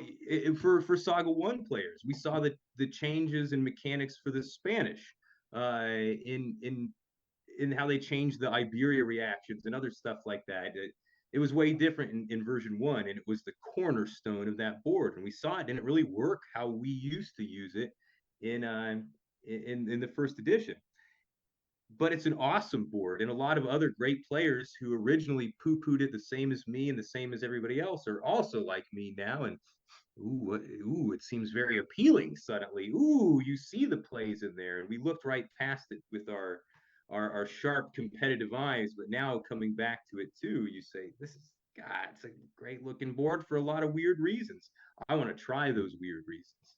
for Saga 1 players, we saw the changes in mechanics for the Spanish in how they changed the Iberia reactions and other stuff like that. It was way different in version 1, and it was the cornerstone of that board. And we saw it didn't really work how we used to use it in the first edition. But it's an awesome board, and a lot of other great players who originally poo-pooed it the same as me and the same as everybody else are also like me now. And ooh, it seems very appealing suddenly. Ooh, you see the plays in there, and we looked right past it with our sharp competitive eyes. But now coming back to it too, you say, this is God, it's a great looking board for a lot of weird reasons. I want to try those weird reasons.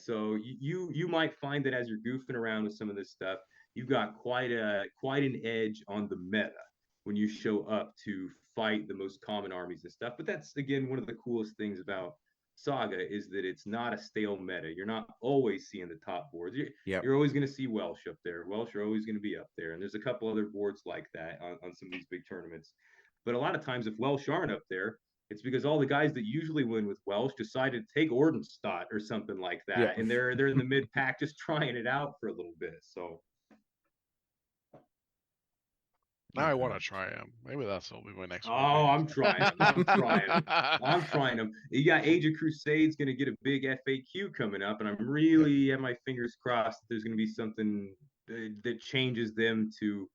So you might find that as you're goofing around with some of this stuff, you've got quite an edge on the meta when you show up to fight the most common armies and stuff. But that's again one of the coolest things about Saga is that it's not a stale meta. You're not always seeing the top boards. You're always going to see Welsh up there. Welsh are always going to be up there, and there's a couple other boards like that on some of these big tournaments. But a lot of times, if Welsh aren't up there, it's because all the guys that usually win with Welsh decided to take Ordenstadt or something like that, and they're in the mid pack just trying it out for a little bit. So Now I want to try them. Maybe that's what will be my next one. Oh, I'm trying. I'm trying them. You got Age of Crusades going to get a big FAQ coming up, and I'm really have my fingers crossed that there's going to be something that changes them to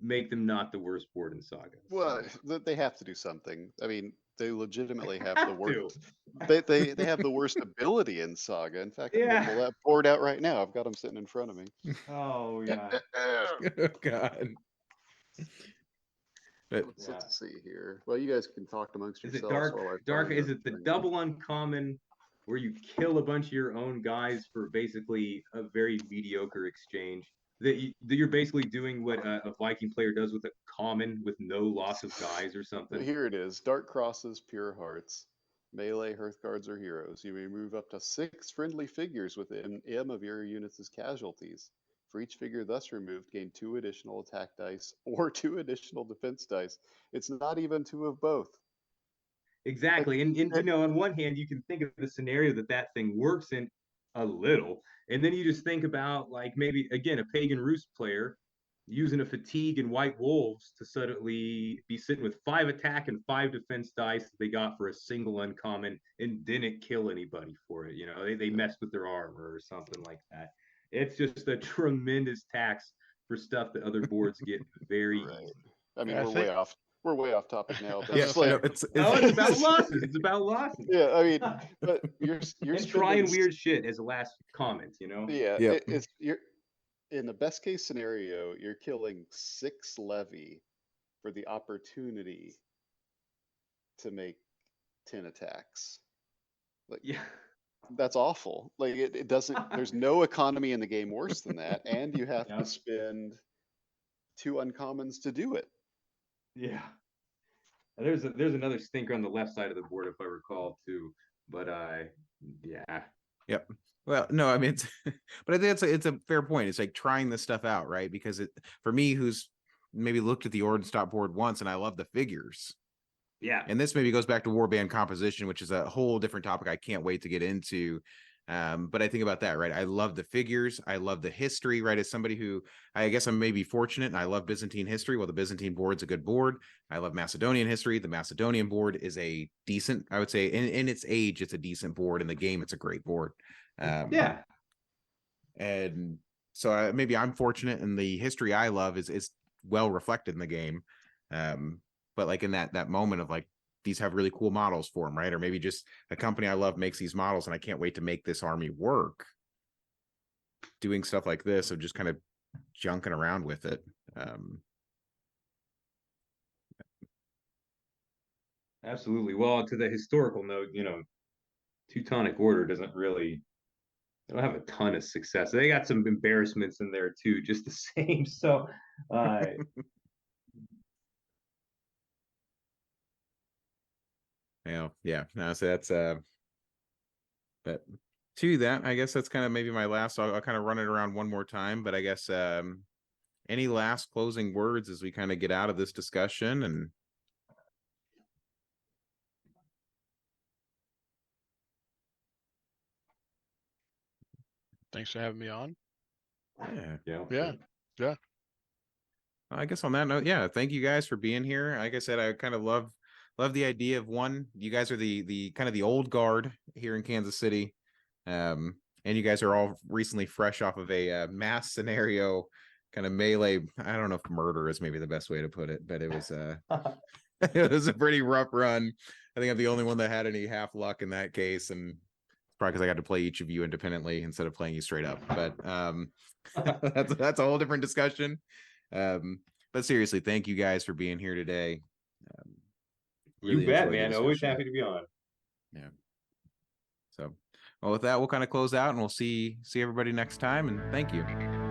make them not the worst board in Saga. Well, they have to do something. I mean, they legitimately have the Have worst. to. They have the worst ability in Saga. In fact, I'm Yeah. gonna pull that board out right now. I've got them sitting in front of me. Oh yeah. Oh, God. But Let's see here. Well, you guys can talk amongst Is it yourselves. dark? Is it the double uncommon where you kill a bunch of your own guys for basically a very mediocre exchange? That you're basically doing what a Viking player does with a common with no loss of guys or something. Here it is. Dark Crosses, Pure Hearts. Melee, Hearthguards, or Heroes. You may move up to 6 friendly figures within M of your units as casualties. For each figure thus removed, gain 2 additional attack dice or 2 additional defense dice. It's not even 2 of both. Exactly. And you know, on one hand, you can think of the scenario that thing works in a little. And then you just think about, like, maybe, again, a Pagan Roost player using a fatigue and white wolves to suddenly be sitting with 5 attack and 5 defense dice that they got for a single uncommon and didn't kill anybody for it. You know, they messed with their armor or something like that. It's just a tremendous tax for stuff that other boards get very Right. easy. I mean, I we're think- way off. We're way off topic now. But yeah, it's like, it's About losses. It's about losses. yeah. I mean, but you're and trying spending weird shit as a last comment, you know? Yeah, Yep. it's you're in the best case scenario, you're killing 6 levy for the opportunity to make 10 attacks. Like, Yeah. that's awful. Like, it doesn't, there's no economy in the game worse than that, and you have Yeah. to spend 2 uncommons to do it. Yeah. There's another stinker on the left side of the board, if I recall, too. But yeah. Yep. Well, no, I mean, it's, but I think it's a fair point. It's like trying this stuff out, right? Because for me, who's maybe looked at the Ordenstadt board once, and I love the figures. Yeah. And this maybe goes back to warband composition, which is a whole different topic I can't wait to get into. But I think about that, right? I love the figures. I love the history, right? As somebody who, I guess I'm maybe fortunate and I love Byzantine history. Well, the Byzantine board's a good board. I love Macedonian history. The Macedonian board is a decent, I would say in its age, it's a decent board. In the game, it's a great board. Yeah. And so maybe I'm fortunate and the history I love is well reflected in the game. But like in that moment of like, these have really cool models for them, right? Or maybe just a company I love makes these models and I can't wait to make this army work. Doing stuff like this of just kind of junking around with it. Absolutely. Well, to the historical note, Teutonic Order doesn't really, they don't have a ton of success. They got some embarrassments in there too, just the same. So, Yeah. No, so that's but to that, I guess that's kind of maybe my last. I'll kind of run it around one more time, but I guess any last closing words as we kind of get out of this discussion and. Thanks for having me on. Yeah. Yeah. I guess on that note, yeah, thank you guys for being here. Like I said, I kind of love the idea of one. You guys are the kind of the old guard here in Kansas City, and you guys are all recently fresh off of a mass scenario kind of melee. I don't know if murder is maybe the best way to put it, but it was it was a pretty rough run. I think I'm the only one that had any half luck in that case, and it's probably because I got to play each of you independently instead of playing you straight up. But that's a whole different discussion. But seriously, thank you guys for being here today. You bet, enjoyed the man. Always discussion. happy to be on. Yeah. So, well, with that, we'll kind of close out and we'll see everybody next time. And thank you.